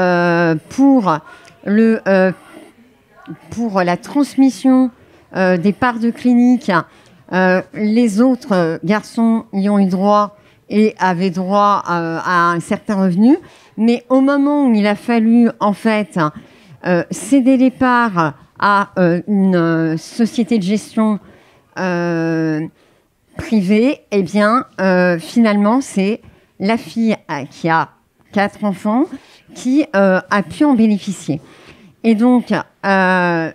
pour la transmission des parts de clinique, les autres garçons y ont eu droit et avaient droit à un certain revenu, mais au moment où il a fallu en fait céder les parts à une société de gestion privée, eh bien finalement c'est la fille qui a 4 enfants qui a pu en bénéficier. Et donc ça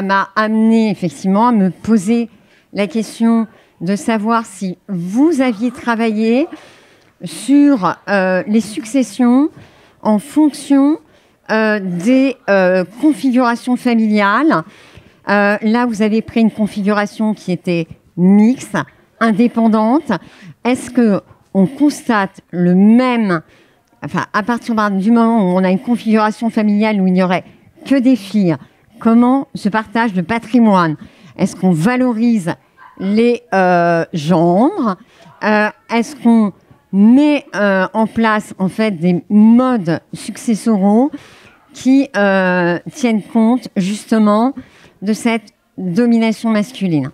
m'a amené effectivement à me poser la question de savoir si vous aviez travaillé sur les successions en fonction des configurations familiales. Là, vous avez pris une configuration qui était mixte, indépendante. Est-ce qu'on constate le même... Enfin, à partir du moment où on a une configuration familiale où il n'y aurait que des filles, comment se partage le patrimoine? Est-ce qu'on valorise les genres? Est-ce qu'on met en place en fait des modes successoraux qui tiennent compte justement de cette domination masculine?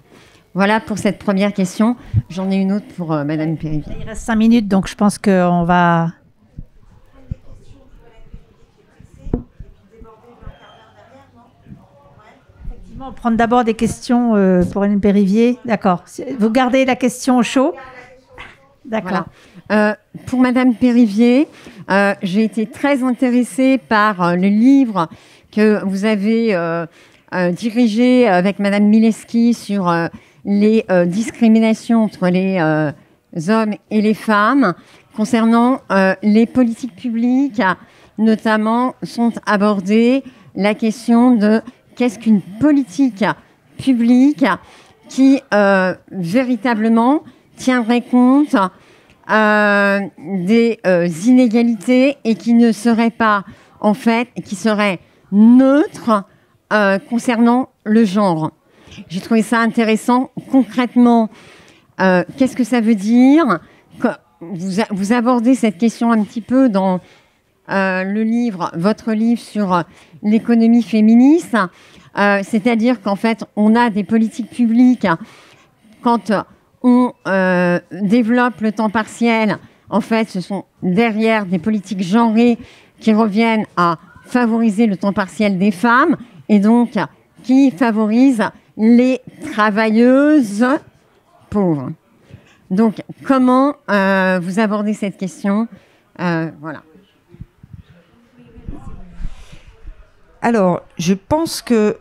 Voilà pour cette première question. J'en ai une autre pour Madame Périvier. Il reste 5 minutes, donc je pense qu'on va... Effectivement, prendre d'abord des questions pour Hélène Périvier. D'accord. Vous gardez la question au chaud? D'accord. Voilà. Pour Madame Périvier, j'ai été très intéressée par le livre que vous avez dirigé avec Madame Mileski sur les discriminations entre les hommes et les femmes. Concernant les politiques publiques, notamment, sont abordées la question de qu'est-ce qu'une politique publique qui véritablement tiendrait compte des inégalités et qui ne serait pas, en fait, qui serait neutre concernant le genre. J'ai trouvé ça intéressant. Concrètement, qu'est-ce que ça veut dire? Vous abordez cette question un petit peu dans votre livre sur l'économie féministe, c'est-à-dire qu'en fait, on a des politiques publiques quand on développe le temps partiel. En fait, ce sont derrière des politiques genrées qui reviennent à favoriser le temps partiel des femmes et donc qui favorisent les travailleuses pauvres. Donc, comment vous abordez cette question? Voilà. Alors, je pense que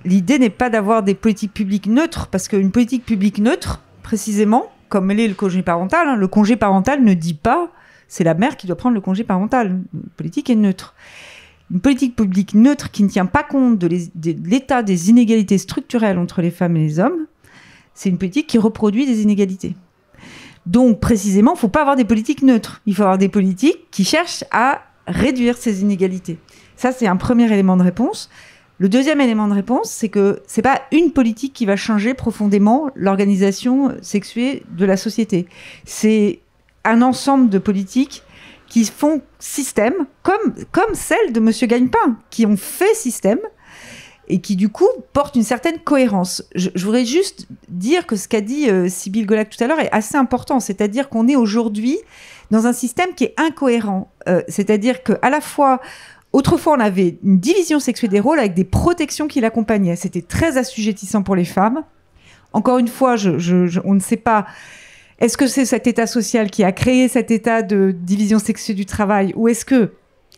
l'idée n'est pas d'avoir des politiques publiques neutres, parce qu'une politique publique neutre, précisément, comme l'est le congé parental, le congé parental ne dit pas c'est la mère qui doit prendre le congé parental. Une politique est neutre. Une politique publique neutre qui ne tient pas compte de l'état des inégalités structurelles entre les femmes et les hommes, c'est une politique qui reproduit des inégalités. Donc, précisément, il ne faut pas avoir des politiques neutres. Il faut avoir des politiques qui cherchent à réduire ces inégalités. Ça, c'est un premier élément de réponse. Le deuxième élément de réponse, c'est que ce n'est pas une politique qui va changer profondément l'organisation sexuée de la société. C'est un ensemble de politiques qui font système, comme celle de M. Gagnepin, qui ont fait système et qui, du coup, portent une certaine cohérence. Je voudrais juste dire que ce qu'a dit Sybille Golac tout à l'heure est assez important, c'est-à-dire qu'on est aujourd'hui dans un système qui est incohérent. C'est-à-dire qu'à la fois, autrefois, on avait une division sexuée des rôles avec des protections qui l'accompagnaient. C'était très assujettissant pour les femmes. encore une fois, on ne sait pas. Est-ce que c'est cet état social qui a créé cet état de division sexuée du travail, ou est-ce que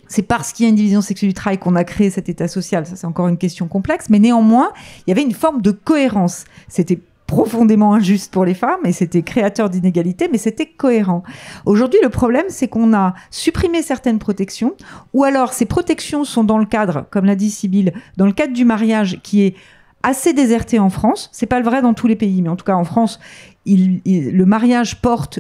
c'est parce qu'il y a une division sexuée du travail qu'on a créé cet état social? Ça, c'est encore une question complexe, mais néanmoins, il y avait une forme de cohérence. C'était profondément injuste pour les femmes et c'était créateur d'inégalités, mais c'était cohérent. Aujourd'hui, le problème, c'est qu'on a supprimé certaines protections, ou alors ces protections sont dans le cadre, comme l'a dit Sybille, dans le cadre du mariage qui est assez déserté en France. C'est pas le vrai dans tous les pays, mais en tout cas en France, le mariage porte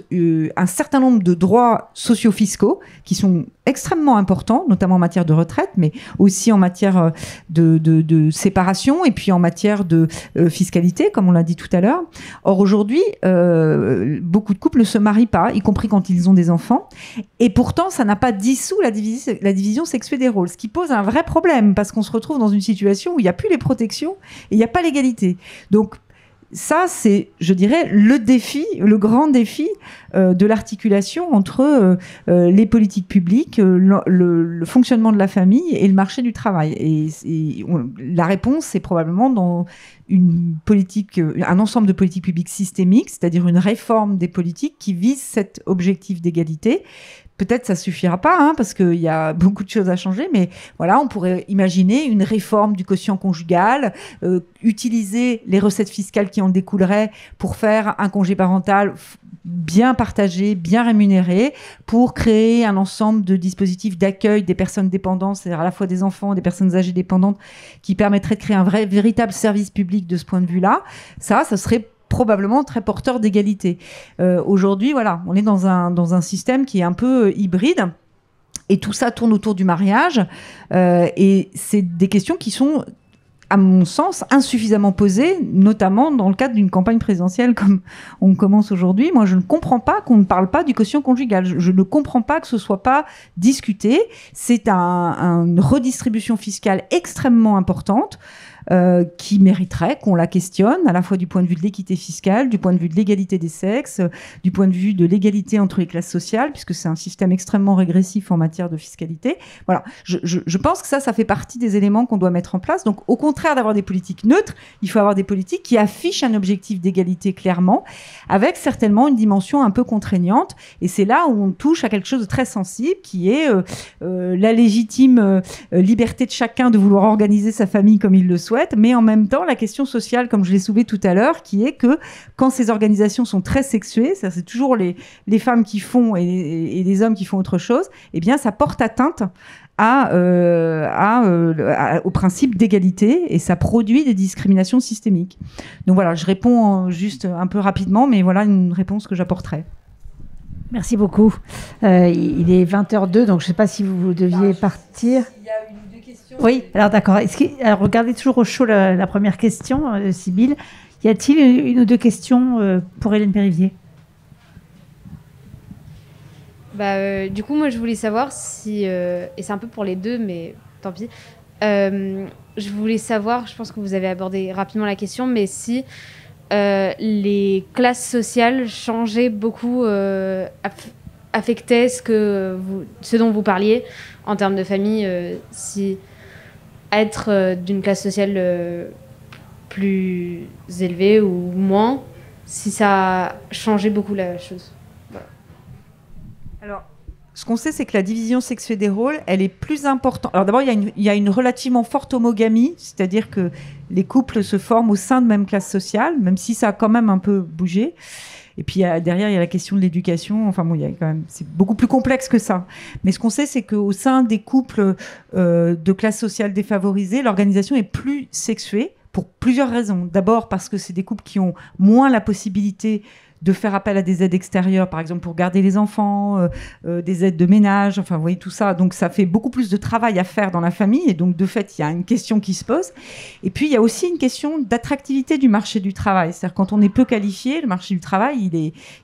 un certain nombre de droits socio-fiscaux qui sont extrêmement importants, notamment en matière de retraite, mais aussi en matière de séparation et puis en matière de fiscalité, comme on l'a dit tout à l'heure. Or, aujourd'hui, beaucoup de couples ne se marient pas, y compris quand ils ont des enfants. Et pourtant, ça n'a pas dissous la division sexuée des rôles, ce qui pose un vrai problème, parce qu'on se retrouve dans une situation où il n'y a plus les protections et il n'y a pas l'égalité. Donc, ça, c'est, je dirais, le défi, le grand défi de l'articulation entre les politiques publiques, le fonctionnement de la famille et le marché du travail. Et la réponse, c'est probablement dans un ensemble de politiques publiques systémiques, c'est-à-dire une réforme des politiques qui vise cet objectif d'égalité. Peut-être ça suffira pas, hein, parce qu'il y a beaucoup de choses à changer, mais voilà, on pourrait imaginer une réforme du quotient conjugal, utiliser les recettes fiscales qui en découleraient pour faire un congé parental bien partagé, bien rémunéré, pour créer un ensemble de dispositifs d'accueil des personnes dépendantes, c'est-à-dire à la fois des enfants, des personnes âgées dépendantes, qui permettraient de créer un véritable service public de ce point de vue-là. Ça serait probablement très porteur d'égalité. Aujourd'hui, voilà, on est dans un système qui est un peu hybride et tout ça tourne autour du mariage et c'est des questions qui sont, à mon sens, insuffisamment posées, notamment dans le cadre d'une campagne présidentielle comme on commence aujourd'hui. Moi, je ne comprends pas qu'on ne parle pas du quotient conjugal. Je ne comprends pas que ce soit pas discuté. C'est une redistribution fiscale extrêmement importante. Qui mériterait qu'on la questionne, à la fois du point de vue de l'équité fiscale, du point de vue de l'égalité des sexes, du point de vue de l'égalité entre les classes sociales, puisque c'est un système extrêmement régressif en matière de fiscalité. Voilà, je pense que ça fait partie des éléments qu'on doit mettre en place. Donc, au contraire d'avoir des politiques neutres, il faut avoir des politiques qui affichent un objectif d'égalité clairement, avec certainement une dimension un peu contraignante. Et c'est là où on touche à quelque chose de très sensible, qui est la légitime liberté de chacun de vouloir organiser sa famille comme il le souhaite, mais en même temps la question sociale, comme je l'ai soulevé tout à l'heure, qui est que quand ces organisations sont très sexuées, ça c'est toujours les femmes qui font et les hommes qui font autre chose, eh bien ça porte atteinte au principe d'égalité et ça produit des discriminations systémiques. Donc voilà, je réponds juste un peu rapidement, mais voilà une réponse que j'apporterai. Merci beaucoup. Il est 20h02, donc je ne sais pas si vous deviez partir. Il y a une ou deux questions. Oui, alors d'accord. Alors, regardez toujours au chaud la première question, Sybille. Y a-t-il une ou deux questions pour Hélène Périvier? Du coup, moi, je voulais savoir si... et c'est un peu pour les deux, mais tant pis. Je voulais savoir, je pense que vous avez abordé rapidement la question, mais si... les classes sociales changeaient beaucoup, affectaient ce dont vous parliez en termes de famille, si être d'une classe sociale plus élevée ou moins, si ça changeait beaucoup la chose. Voilà. Alors, ce qu'on sait, c'est que la division sexuée des rôles, elle est plus importante. Alors d'abord, il y a une relativement forte homogamie, c'est-à-dire que les couples se forment au sein de même classe sociale, même si ça a quand même un peu bougé. Et puis derrière, il y a la question de l'éducation. Enfin bon, il y a quand même, c'est beaucoup plus complexe que ça. Mais ce qu'on sait, c'est qu'au sein des couples de classe sociale défavorisée, l'organisation est plus sexuée pour plusieurs raisons. D'abord parce que c'est des couples qui ont moins la possibilité de faire appel à des aides extérieures, par exemple pour garder les enfants, des aides de ménage, enfin vous voyez tout ça. Donc ça fait beaucoup plus de travail à faire dans la famille et donc de fait il y a une question qui se pose. Et puis il y a aussi une question d'attractivité du marché du travail. C'est-à-dire quand on est peu qualifié, le marché du travail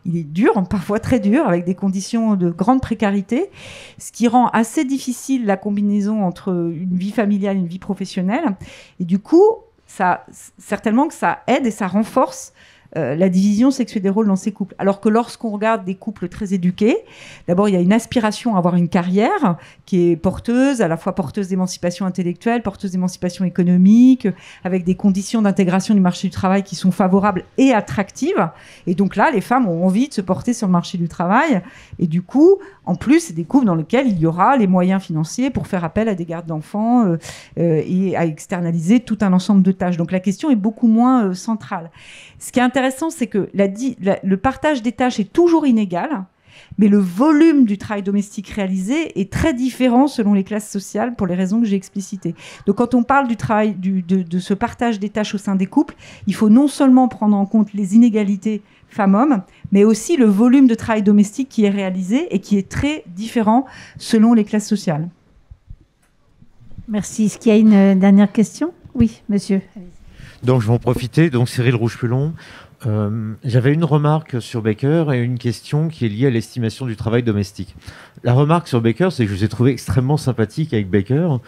il est dur, parfois très dur, avec des conditions de grande précarité, ce qui rend assez difficile la combinaison entre une vie familiale et une vie professionnelle. Et du coup, certainement que ça aide et ça renforce la division sexuée des rôles dans ces couples. Alors que lorsqu'on regarde des couples très éduqués, d'abord il y a une aspiration à avoir une carrière qui est porteuse, à la fois porteuse d'émancipation intellectuelle, porteuse d'émancipation économique, avec des conditions d'intégration du marché du travail qui sont favorables et attractives. Et donc là, les femmes ont envie de se porter sur le marché du travail. Et du coup, en plus, c'est des couples dans lesquels il y aura les moyens financiers pour faire appel à des gardes d'enfants et à externaliser tout un ensemble de tâches. Donc la question est beaucoup moins centrale. Ce qui est intéressant, c'est que le partage des tâches est toujours inégal, mais le volume du travail domestique réalisé est très différent selon les classes sociales pour les raisons que j'ai explicitées. Donc quand on parle du travail, de ce partage des tâches au sein des couples, il faut non seulement prendre en compte les inégalités femmes-hommes, mais aussi le volume de travail domestique qui est réalisé et qui est très différent selon les classes sociales. Merci. Est-ce qu'il y a une dernière question? Oui, monsieur. Donc je vais en profiter. Donc Cyril Rouge-Pelon. J'avais une remarque sur Baker et une question qui est liée à l'estimation du travail domestique. La remarque sur Baker, c'est que je vous ai trouvé extrêmement sympathique avec Baker.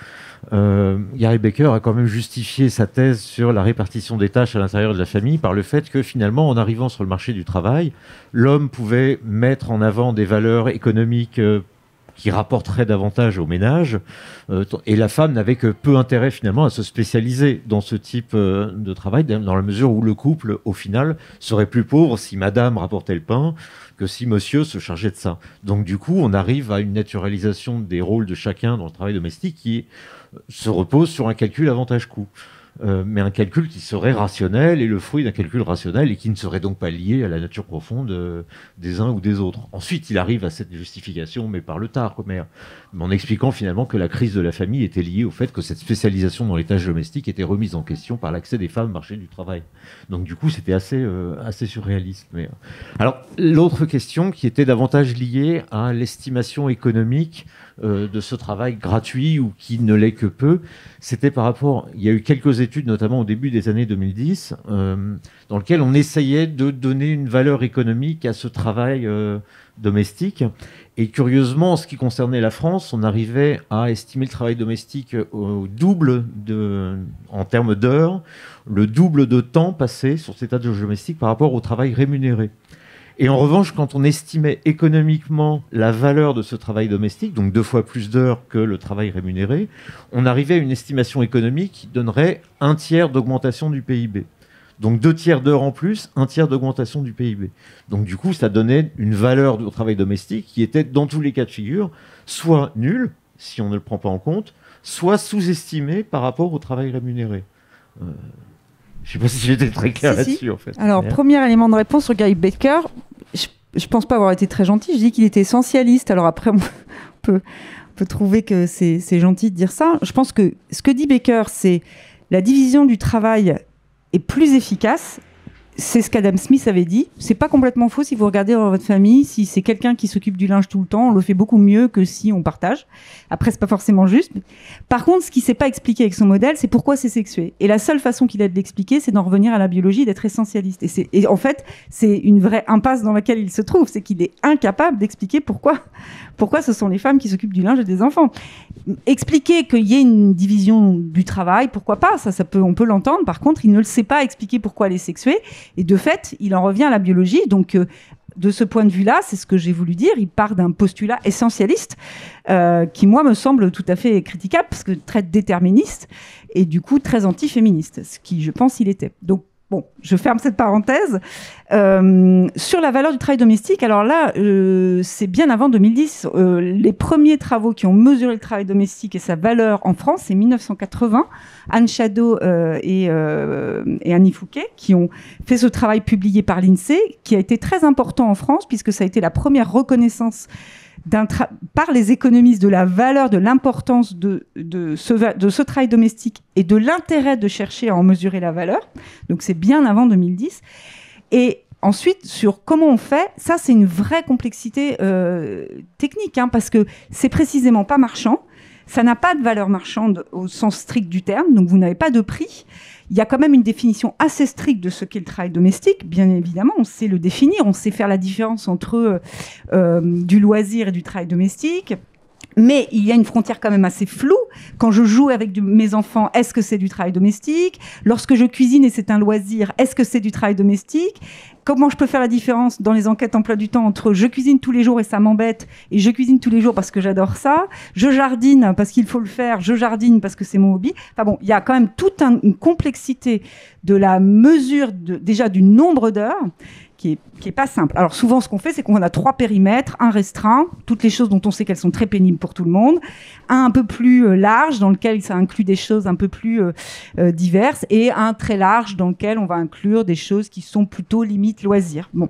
Gary Baker a quand même justifié sa thèse sur la répartition des tâches à l'intérieur de la famille par le fait que finalement, en arrivant sur le marché du travail, l'homme pouvait mettre en avant des valeurs économiques qui rapporterait davantage au ménage, et la femme n'avait que peu intérêt finalement à se spécialiser dans ce type de travail, dans la mesure où le couple, au final, serait plus pauvre si madame rapportait le pain que si monsieur se chargeait de ça. Donc du coup, on arrive à une naturalisation des rôles de chacun dans le travail domestique qui se repose sur un calcul avantage-coût. Mais un calcul qui serait rationnel et le fruit d'un calcul rationnel et qui ne serait donc pas lié à la nature profonde des uns ou des autres. Ensuite, il arrive à cette justification, mais par le tard, mais en expliquant finalement que la crise de la famille était liée au fait que cette spécialisation dans les tâches domestiques était remise en question par l'accès des femmes au marché du travail. Donc du coup, c'était assez surréaliste. Alors, l'autre question qui était davantage liée à l'estimation économique de ce travail gratuit ou qui ne l'est que peu, c'était par rapport... Il y a eu quelques études, notamment au début des années 2010, dans lesquelles on essayait de donner une valeur économique à ce travail domestique. Et curieusement, en ce qui concernait la France, on arrivait à estimer le travail domestique au double en termes d'heures, le double de temps passé sur ces tâches domestiques par rapport au travail rémunéré. Et en revanche, quand on estimait économiquement la valeur de ce travail domestique, donc 2 fois plus d'heures que le travail rémunéré, on arrivait à une estimation économique qui donnerait 1/3 d'augmentation du PIB. Donc 2/3 d'heures en plus, 1/3 d'augmentation du PIB. Donc du coup, ça donnait une valeur du travail domestique qui était, dans tous les cas de figure, soit nulle, si on ne le prend pas en compte, soit sous-estimée par rapport au travail rémunéré. Je ne sais pas si j'étais très clair là-dessus, en fait. Alors, premier élément de réponse sur Gary Baker, je ne pense pas avoir été très gentil. Je dis qu'il était essentialiste. Alors après, on peut trouver que c'est gentil de dire ça. Je pense que ce que dit Baker, c'est la division du travail est plus efficace. C'est ce qu'Adam Smith avait dit. C'est pas complètement faux si vous regardez dans votre famille. Si c'est quelqu'un qui s'occupe du linge tout le temps, on le fait beaucoup mieux que si on partage. Après, c'est pas forcément juste. Par contre, ce qui s'est pas expliqué avec son modèle, c'est pourquoi c'est sexué. Et la seule façon qu'il a de l'expliquer, c'est d'en revenir à la biologie, d'être essentialiste. Et en fait, c'est une vraie impasse dans laquelle il se trouve. C'est qu'il est incapable d'expliquer pourquoi ce sont les femmes qui s'occupent du linge et des enfants. Expliquer qu'il y ait une division du travail, pourquoi pas, on peut l'entendre. Par contre, il ne le sait pas expliquer pourquoi elle est sexuée. Et de fait, il en revient à la biologie. Donc, de ce point de vue-là, c'est ce que j'ai voulu dire. Il part d'un postulat essentialiste qui, moi, me semble tout à fait critiquable parce que très déterministe et du coup très anti-féministe, ce qui, je pense, il était. Donc, bon, je ferme cette parenthèse. Sur la valeur du travail domestique, alors là, c'est bien avant 2010. Les premiers travaux qui ont mesuré le travail domestique et sa valeur en France, c'est 1980. Anne Chadeau et Annie Fouquet, qui ont fait ce travail publié par l'INSEE, qui a été très important en France, puisque ça a été la première reconnaissance par les économistes de la valeur, de l'importance de ce travail domestique et de l'intérêt de chercher à en mesurer la valeur. Donc c'est bien avant 2010. Et ensuite, sur comment on fait, ça c'est une vraie complexité technique, parce que c'est précisément pas marchand. Ça n'a pas de valeur marchande au sens strict du terme, donc vous n'avez pas de prix. Il y a quand même une définition assez stricte de ce qu'est le travail domestique. Bien évidemment, on sait le définir, on sait faire la différence entre du loisir et du travail domestique. Mais il y a une frontière quand même assez floue. Quand je joue avec mes enfants, est-ce que c'est du travail domestique? Lorsque je cuisine et c'est un loisir, est-ce que c'est du travail domestique? Comment je peux faire la différence dans les enquêtes emploi du temps entre je cuisine tous les jours et ça m'embête et je cuisine tous les jours parce que j'adore ça, je jardine parce qu'il faut le faire, je jardine parce que c'est mon hobby. Enfin bon, il y a quand même toute une complexité de la mesure déjà du nombre d'heures qui est pas simple. Alors souvent, ce qu'on fait, c'est qu'on a 3 périmètres, un restreint, toutes les choses dont on sait qu'elles sont très pénibles pour tout le monde, un peu plus large, dans lequel ça inclut des choses un peu plus diverses, et un très large, dans lequel on va inclure des choses qui sont plutôt limite loisirs. Bon.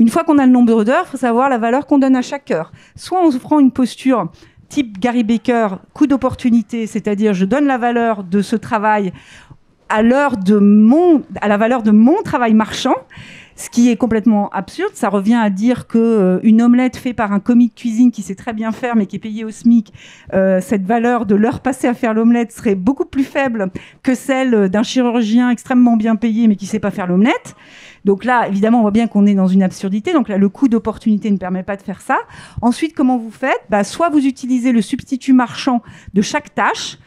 Une fois qu'on a le nombre d'heures, il faut savoir la valeur qu'on donne à chaque heure. Soit on se prend une posture type Gary Becker, coût d'opportunité, c'est-à-dire je donne la valeur de ce travail à la valeur de mon travail marchand, ce qui est complètement absurde. Ça revient à dire qu'une omelette faite par un commis de cuisine qui sait très bien faire mais qui est payé au SMIC, cette valeur de l'heure passée à faire l'omelette serait beaucoup plus faible que celle d'un chirurgien extrêmement bien payé mais qui ne sait pas faire l'omelette. Donc là, évidemment, on voit bien qu'on est dans une absurdité. Donc là, le coût d'opportunité ne permet pas de faire ça. Ensuite, comment vous faites ? Soit vous utilisez le substitut marchand de chaque tâche.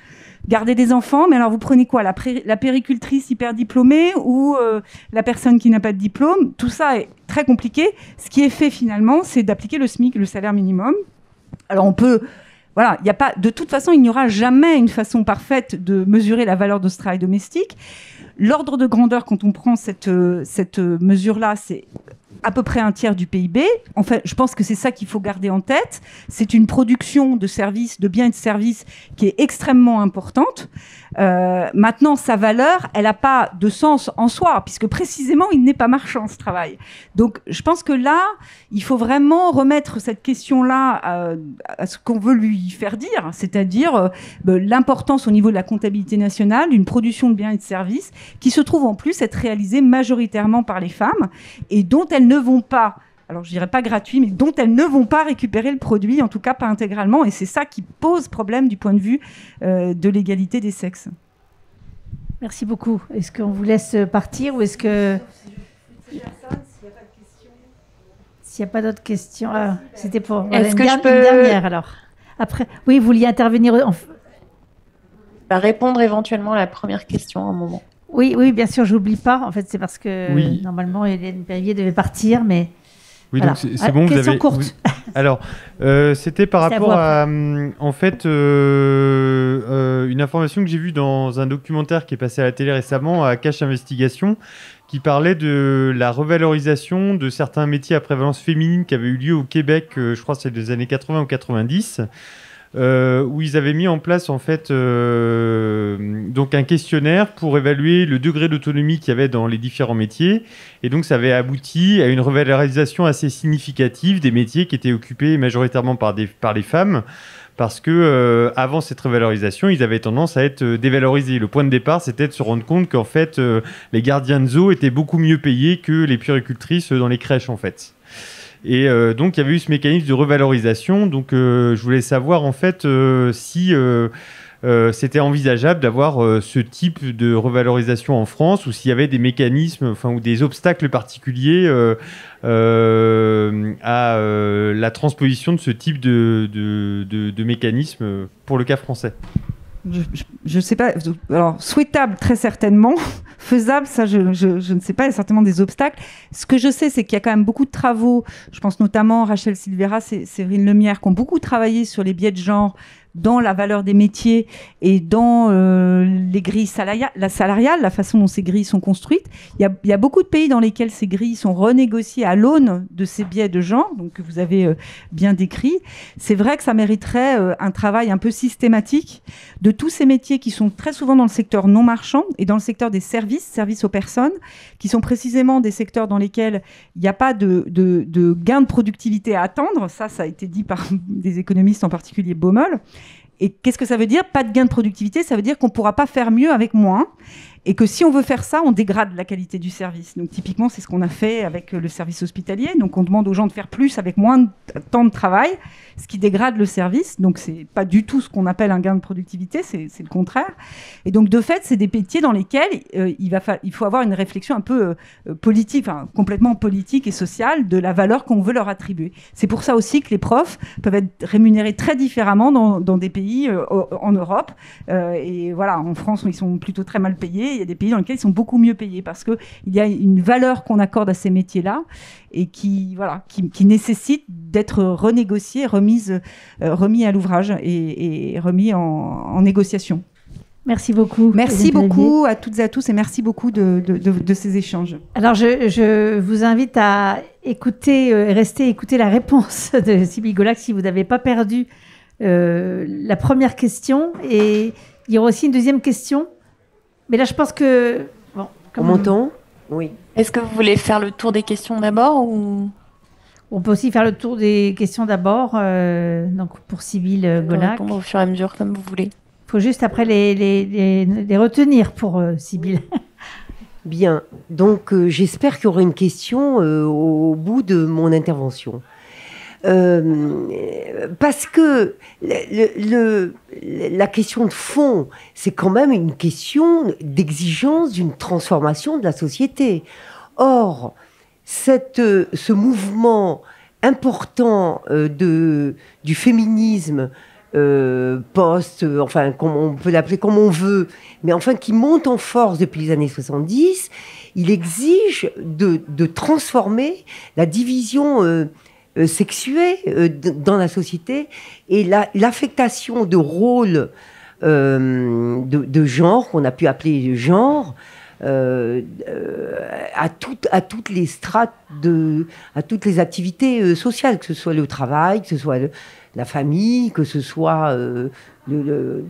Garder des enfants, mais alors vous prenez quoi, la péricultrice hyper diplômée ou la personne qui n'a pas de diplôme? Tout ça est très compliqué. Ce qui est fait finalement, c'est d'appliquer le SMIC, le salaire minimum. Alors on peut... Voilà, il y a pas, de toute façon, il n'y aura jamais une façon parfaite de mesurer la valeur de ce travail domestique. L'ordre de grandeur, quand on prend cette mesure-là, c'est à peu près un tiers du PIB. En fait, je pense que c'est ça qu'il faut garder en tête. C'est une production de services, de biens et de services qui est extrêmement importante. Maintenant, sa valeur, elle n'a pas de sens en soi, puisque précisément, il n'est pas marchand, ce travail. Donc, je pense que là, il faut vraiment remettre cette question-là à ce qu'on veut lui faire dire, c'est-à-dire l'importance au niveau de la comptabilité nationale d'une production de biens et de services qui se trouve en plus être réalisée majoritairement par les femmes et dont elles ne vont pas, alors je dirais pas gratuit, mais dont elles ne vont pas récupérer le produit, en tout cas pas intégralement, et c'est ça qui pose problème du point de vue de l'égalité des sexes. Merci beaucoup. Est-ce qu'on vous laisse partir ou est-ce que... S'il n'y a pas d'autres questions... c'était pour... Est-ce que une je peux... dernière alors. Après, oui, vous vouliez intervenir... répondre éventuellement à la première question à un moment. Oui, bien sûr, j'oublie pas. En fait, c'est parce que normalement, Hélène Perrier devait partir, mais... Oui, voilà. donc c'est bon, question vous avez... courte. Alors, c'était par rapport à en fait, une information que j'ai vue dans un documentaire qui est passé à la télé récemment, à Cache Investigation, qui parlait de la revalorisation de certains métiers à prévalence féminine qui avaient eu lieu au Québec, je crois que c'est des années 80 ou 90, où ils avaient mis en place en fait donc un questionnaire pour évaluer le degré d'autonomie qu'il y avait dans les différents métiers, et donc ça avait abouti à une revalorisation assez significative des métiers qui étaient occupés majoritairement par les femmes, parce que avant cette revalorisation, ils avaient tendance à être dévalorisés. Le point de départ, c'était de se rendre compte qu'en fait les gardiens de zoo étaient beaucoup mieux payés que les puéricultrices dans les crèches en fait. Et donc, il y avait eu ce mécanisme de revalorisation. Donc, je voulais savoir, en fait, si c'était envisageable d'avoir ce type de revalorisation en France, ou s'il y avait des mécanismes, ou des obstacles particuliers à la transposition de ce type de mécanisme pour le cas français. Je ne sais pas. Alors, souhaitable, très certainement. Faisable, ça, je ne sais pas. Il y a certainement des obstacles. Ce que je sais, c'est qu'il y a quand même beaucoup de travaux. Je pense notamment Rachel Silveira et Séverine Lemierre qui ont beaucoup travaillé sur les biais de genre dans la valeur des métiers et dans les grilles salariales, la façon dont ces grilles sont construites. Il y a beaucoup de pays dans lesquels ces grilles sont renégociées à l'aune de ces biais de genre, donc que vous avez bien décrit. C'est vrai que ça mériterait un travail un peu systématique de tous ces métiers qui sont très souvent dans le secteur non marchand et dans le secteur des services aux personnes, qui sont précisément des secteurs dans lesquels il n'y a pas de gain de productivité à attendre. Ça a été dit par des économistes, en particulier Baumol. Et qu'est-ce que ça veut dire ? Pas de gain de productivité, ça veut dire qu'on ne pourra pas faire mieux avec moins. et que si on veut faire ça, on dégrade la qualité du service. Donc typiquement, c'est ce qu'on a fait avec le service hospitalier. Donc on demande aux gens de faire plus avec moins de temps de travail, ce qui dégrade le service. Donc c'est pas du tout ce qu'on appelle un gain de productivité, c'est le contraire. Et donc de fait, c'est des métiers dans lesquels il faut avoir une réflexion un peu politique, enfin complètement politique et sociale de la valeur qu'on veut leur attribuer. C'est pour ça aussi que les profs peuvent être rémunérés très différemment dans des pays en Europe. Et voilà, en France, ils sont plutôt très mal payés. Il y a des pays dans lesquels ils sont beaucoup mieux payés parce qu'il y a une valeur qu'on accorde à ces métiers-là et qui nécessite d'être renégocié, remis à l'ouvrage et remis en négociation. Merci beaucoup. Merci beaucoup à toutes et à tous et merci beaucoup de ces échanges. Alors, je vous invite à rester écouter la réponse de Sybille Golac si vous n'avez pas perdu la première question. Et il y aura aussi une deuxième question. Mais là, je pense que... Bon, on m'entend ? Oui. Est-ce que vous voulez faire le tour des questions d'abord ou... On peut aussi faire le tour des questions d'abord. Donc, pour Sybille Golac. Répondre au fur et à mesure, comme vous voulez. Il faut juste après les retenir pour Sybille. Bien, donc j'espère qu'il y aura une question au bout de mon intervention. Parce que la question de fond, c'est quand même une question d'exigence d'une transformation de la société. Or, ce mouvement important du féminisme enfin, on peut l'appeler comme on veut, mais enfin qui monte en force depuis les années 70, il exige de transformer la division sexuée dans la société et l'affectation de rôles de genre, qu'on a pu appeler genre, à toutes les strates, à toutes les activités sociales, que ce soit le travail, que ce soit la famille, que ce soit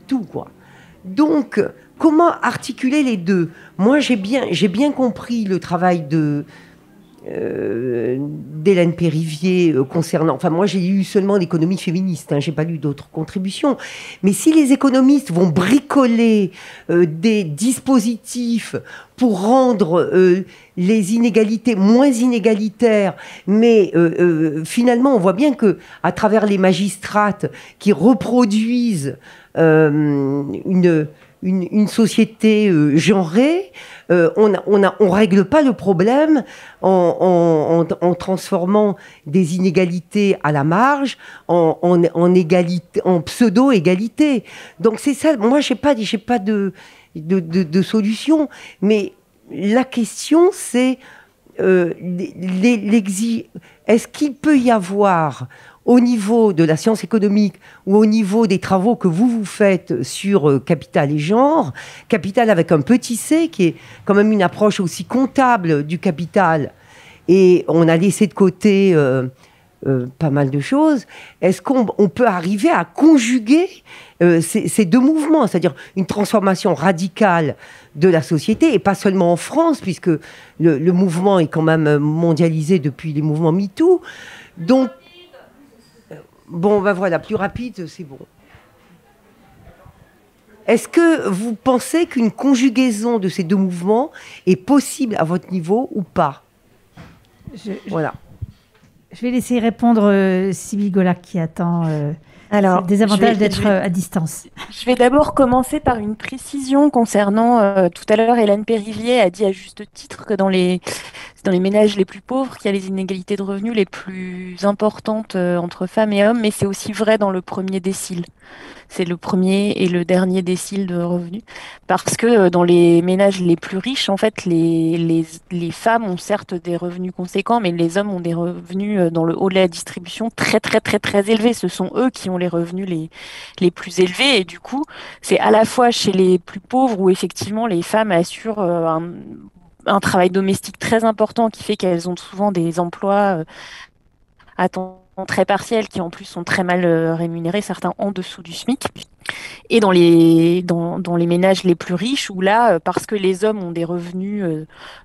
tout, quoi. Donc, comment articuler les deux ? Moi, j'ai bien compris le travail d'Hélène Périvier concernant... Enfin, moi, j'ai eu seulement l'économie féministe, j'ai pas lu d'autres contributions. Mais si les économistes vont bricoler des dispositifs pour rendre les inégalités moins inégalitaires, mais finalement, on voit bien que à travers les magistrates qui reproduisent une société genrée, on règle pas le problème en transformant des inégalités à la marge en égalité, en pseudo-égalité. Donc c'est ça. Moi, j'ai pas de solution, mais la question c'est est-ce qu'il peut y avoir au niveau de la science économique ou au niveau des travaux que vous faites sur capital et genre, capital avec un petit c, qui est quand même une approche aussi comptable du capital, et on a laissé de côté pas mal de choses, est-ce qu'on peut arriver à conjuguer ces deux mouvements, c'est-à-dire une transformation radicale de la société, et pas seulement en France, puisque le mouvement est quand même mondialisé depuis les mouvements MeToo. Donc, bon, ben voilà, plus rapide, c'est bon. Est-ce que vous pensez qu'une conjugaison de ces deux mouvements est possible à votre niveau ou pas ? Voilà. Je vais laisser répondre Sybille Golac qui attend des avantages d'être à distance. Je vais d'abord commencer par une précision concernant, tout à l'heure, Hélène Périvier a dit à juste titre que dans les ménages les plus pauvres qu'il y a les inégalités de revenus les plus importantes entre femmes et hommes, mais c'est aussi vrai dans le premier décile. C'est le premier et le dernier décile de revenus. Parce que dans les ménages les plus riches, en fait, les femmes ont certes des revenus conséquents, mais les hommes ont des revenus dans le haut de la distribution très, très, très, très élevés. Ce sont eux qui ont les revenus les plus élevés. Et du coup, c'est à la fois chez les plus pauvres où effectivement les femmes assurent un travail domestique très important qui fait qu'elles ont souvent des emplois à temps très partiel qui en plus sont très mal rémunérés, certains en dessous du SMIC. Et dans les ménages les plus riches, où là, parce que les hommes ont des revenus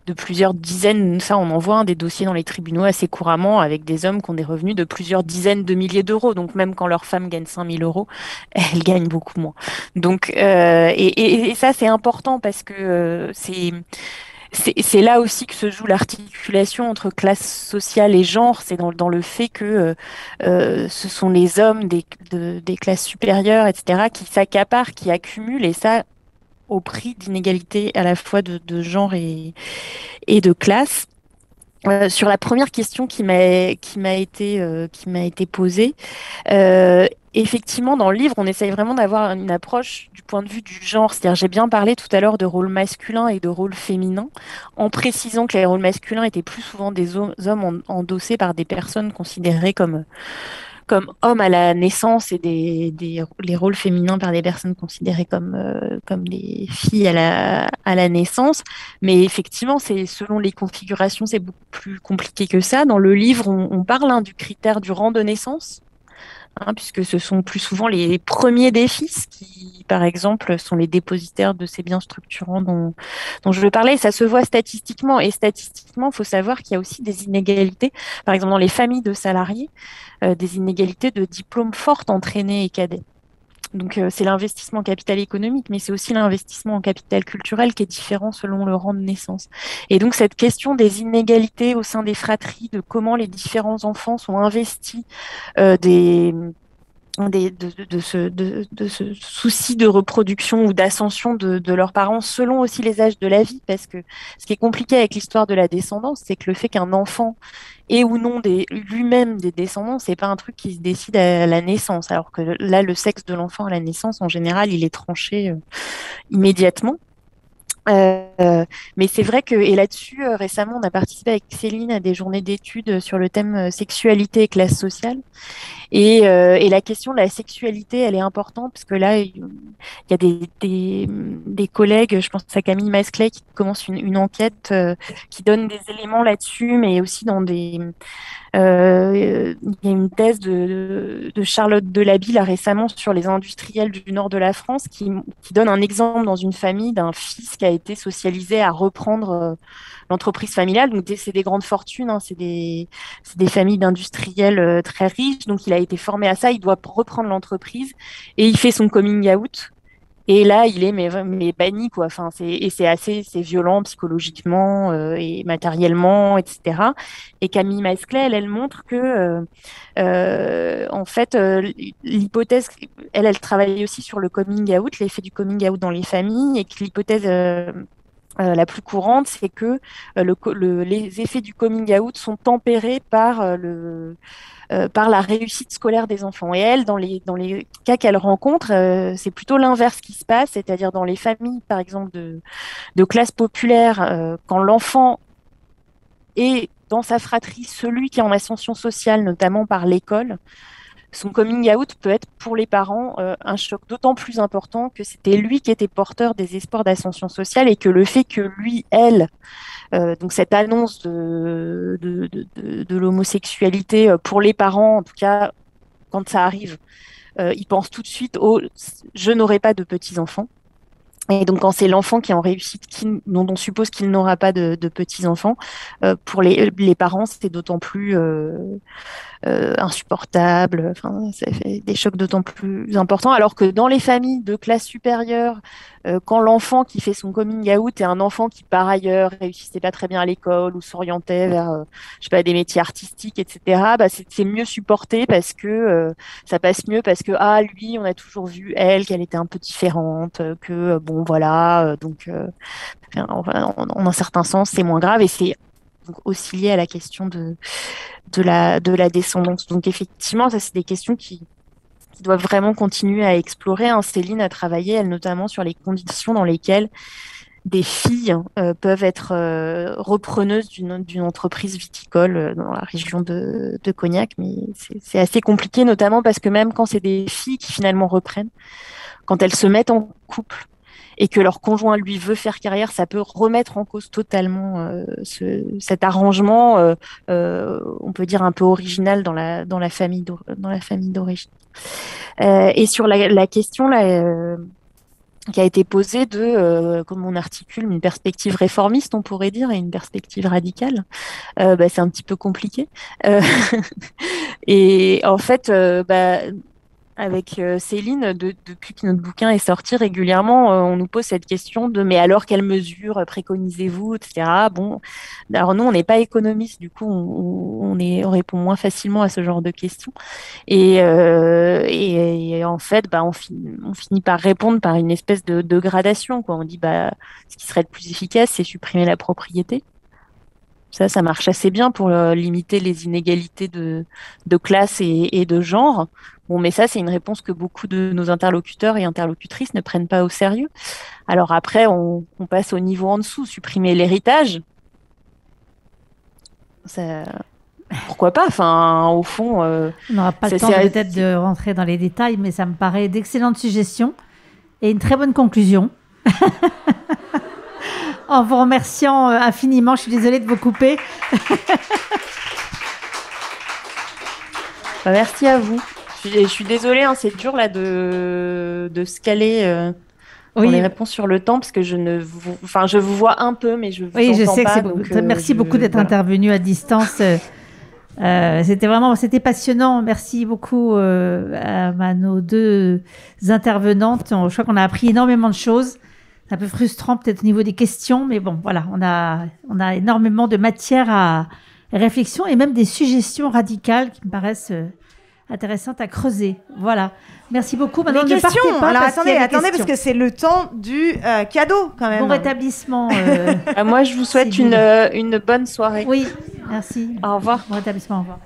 de plusieurs dizaines, ça on en voit des dossiers dans les tribunaux assez couramment, avec des hommes qui ont des revenus de plusieurs dizaines de milliers d'euros. Donc même quand leur femme gagne 5 000 euros, elle gagne beaucoup moins. Donc, et ça c'est important parce que c'est là aussi que se joue l'articulation entre classe sociale et genre. C'est dans le fait que ce sont les hommes des classes supérieures, etc., qui s'accaparent, qui accumulent, et ça au prix d'inégalités à la fois de genre et de classe. Sur la première question qui m'a été posée, effectivement, dans le livre, on essaye vraiment d'avoir une approche du point de vue du genre. C'est-à-dire, j'ai bien parlé tout à l'heure de rôle masculin et de rôle féminin, en précisant que les rôles masculins étaient plus souvent des hommes endossés par des personnes considérées comme hommes à la naissance, et les rôles féminins par des personnes considérées comme des filles à la naissance. Mais effectivement, c'est selon les configurations, c'est beaucoup plus compliqué que ça. Dans le livre, on parle du critère du rang de naissance, puisque ce sont plus souvent les premiers des fils qui, par exemple, sont les dépositaires de ces biens structurants dont je veux parler. Ça se voit statistiquement. Et statistiquement, il faut savoir qu'il y a aussi des inégalités, par exemple dans les familles de salariés, des inégalités de diplômes fortes entre aînés et cadets. Donc c'est l'investissement en capital économique, mais c'est aussi l'investissement en capital culturel qui est différent selon le rang de naissance. Et donc cette question des inégalités au sein des fratries, de comment les différents enfants sont investis de ce souci de reproduction ou d'ascension de leurs parents selon aussi les âges de la vie, parce que ce qui est compliqué avec l'histoire de la descendance, c'est que le fait qu'un enfant ait ou non lui-même des descendants, c'est pas un truc qui se décide à la naissance, alors que là, le sexe de l'enfant à la naissance, en général, il est tranché immédiatement. Mais c'est vrai que, et là-dessus, récemment, on a participé avec Céline à des journées d'études sur le thème sexualité et classe sociale. Et la question de la sexualité, elle est importante, parce que là, il y a des collègues, je pense à Camille Masclet, qui commence une enquête qui donne des éléments là-dessus, mais aussi il y a une thèse de Charlotte Delaby là récemment sur les industriels du nord de la France qui donne un exemple dans une famille d'un fils qui a été socialisé à reprendre l'entreprise familiale. Donc c'est des grandes fortunes, c'est des familles d'industriels très riches. Donc il a été formé à ça, il doit reprendre l'entreprise et il fait son coming out. Et là, il est mais banni, quoi. Enfin, c'est violent psychologiquement et matériellement, etc. Et Camille Masclet, elle montre que, en fait, l'hypothèse, elle travaille aussi sur le coming out, l'effet du coming out dans les familles, et que l'hypothèse la plus courante, c'est que les effets du coming out sont tempérés par par la réussite scolaire des enfants. Et elle, dans les cas qu'elle rencontre, c'est plutôt l'inverse qui se passe, c'est-à-dire dans les familles, par exemple, de classe populaire, quand l'enfant est dans sa fratrie celui qui est en ascension sociale, notamment par l'école, son coming out peut être pour les parents un choc d'autant plus important que c'était lui qui était porteur des espoirs d'ascension sociale, et que le fait que lui, elle, donc cette annonce de l'homosexualité pour les parents, en tout cas quand ça arrive, ils pensent tout de suite au « je n'aurai pas de petits-enfants ». Et donc quand c'est l'enfant qui est en réussite, dont on suppose qu'il n'aura pas de petits-enfants, pour les parents, c'est d'autant plus insupportable. Enfin, ça fait des chocs d'autant plus importants. Alors que dans les familles de classe supérieure, quand l'enfant qui fait son coming out est un enfant qui par ailleurs réussissait pas très bien à l'école ou s'orientait vers je sais pas, des métiers artistiques, etc., bah c'est mieux supporté, parce que ça passe mieux, parce que lui, on a toujours vu qu'elle était un peu différente, que bon voilà, donc en un certain sens c'est moins grave, et c'est donc aussi lié à la question de la descendance. Donc effectivement, ça c'est des questions qui doivent vraiment continuer à explorer. Céline a travaillé, elle, notamment sur les conditions dans lesquelles des filles peuvent être repreneuses d'une entreprise viticole dans la région de Cognac, mais c'est assez compliqué, notamment parce que même quand c'est des filles qui finalement reprennent, quand elles se mettent en couple et que leur conjoint, lui, veut faire carrière, ça peut remettre en cause totalement cet arrangement, on peut dire un peu original dans la famille d'origine. Et sur la question là, qui a été posée de comment on articule une perspective réformiste, on pourrait dire, et une perspective radicale, c'est un petit peu compliqué. Et en fait, avec Céline, depuis que notre bouquin est sorti régulièrement, on nous pose cette question de mais alors quelles mesures préconisez-vous, etc. Bon, alors nous on n'est pas économistes, du coup on répond moins facilement à ce genre de questions. Et en fait, on finit par répondre par une espèce de gradation, quoi. On dit ce qui serait le plus efficace, c'est supprimer la propriété. Ça marche assez bien pour limiter les inégalités de classe et de genre. Bon, mais ça, c'est une réponse que beaucoup de nos interlocuteurs et interlocutrices ne prennent pas au sérieux. Alors après, on passe au niveau en dessous, supprimer l'héritage. Pourquoi pas? Enfin, au fond... on n'aura pas le temps peut-être de rentrer dans les détails, mais ça me paraît d'excellentes suggestions et une très bonne conclusion. En vous remerciant infiniment, je suis désolée de vous couper. Merci à vous. Je suis désolée, hein, c'est dur là de se caler pour les réponses sur le temps parce que je vous vois un peu, mais je vous entends pas. Oui, je sais que c'est merci beaucoup d'être intervenu à distance. C'était passionnant. Merci beaucoup à nos deux intervenantes. Je crois qu'on a appris énormément de choses. C'est un peu frustrant peut-être au niveau des questions, mais bon, voilà, on a énormément de matière à réflexion et même des suggestions radicales qui me paraissent intéressantes à creuser. Voilà. Merci beaucoup. Maintenant, les questions. Alors attendez, parce que c'est le temps du cadeau quand même. Bon rétablissement. Moi, je vous souhaite une bonne soirée. Oui, merci. Au revoir. Bon rétablissement. Au revoir.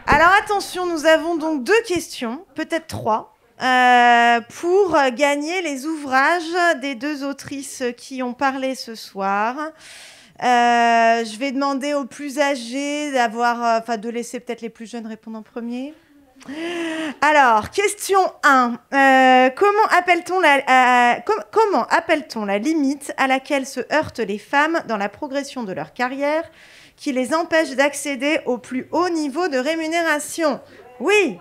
Alors attention, nous avons donc 2 questions, peut-être 3. Pour gagner les ouvrages des 2 autrices qui ont parlé ce soir. Je vais demander aux plus âgés de laisser peut-être les plus jeunes répondre en premier. Alors, question 1. Comment appelle-t-on la limite à laquelle se heurtent les femmes dans la progression de leur carrière qui les empêche d'accéder au plus haut niveau de rémunération? Oui!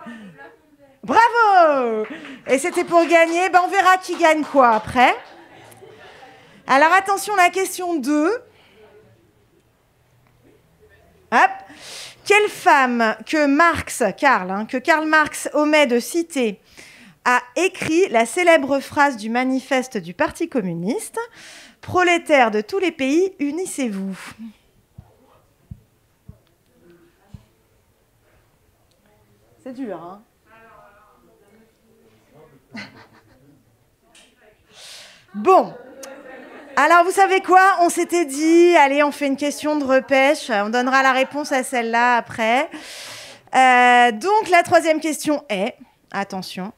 Bravo! Et c'était pour gagner. On verra qui gagne quoi après. Alors attention, la question 2. Hop. Quelle femme que Karl Marx omet de citer a écrit la célèbre phrase du manifeste du Parti communiste « Prolétaires de tous les pays, unissez-vous ». C'est dur, hein? Bon, alors vous savez quoi? On s'était dit, allez, on fait une question de repêche, on donnera la réponse à celle-là après. Donc la 3e question est, attention,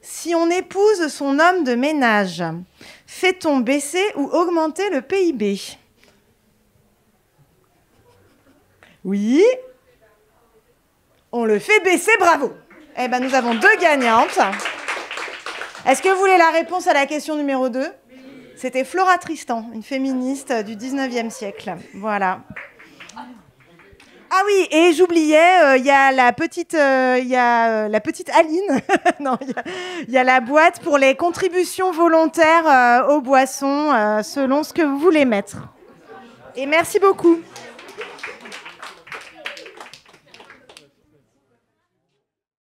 si on épouse son homme de ménage, fait-on baisser ou augmenter le PIB? Oui, on le fait baisser, bravo. Eh bien, nous avons 2 gagnantes. Est-ce que vous voulez la réponse à la question numéro 2? C'était Flora Tristan, une féministe du 19e siècle. Voilà. Ah oui, et j'oubliais, il y a la petite Aline. Non, il y a la boîte pour les contributions volontaires aux boissons, selon ce que vous voulez mettre. Et merci beaucoup.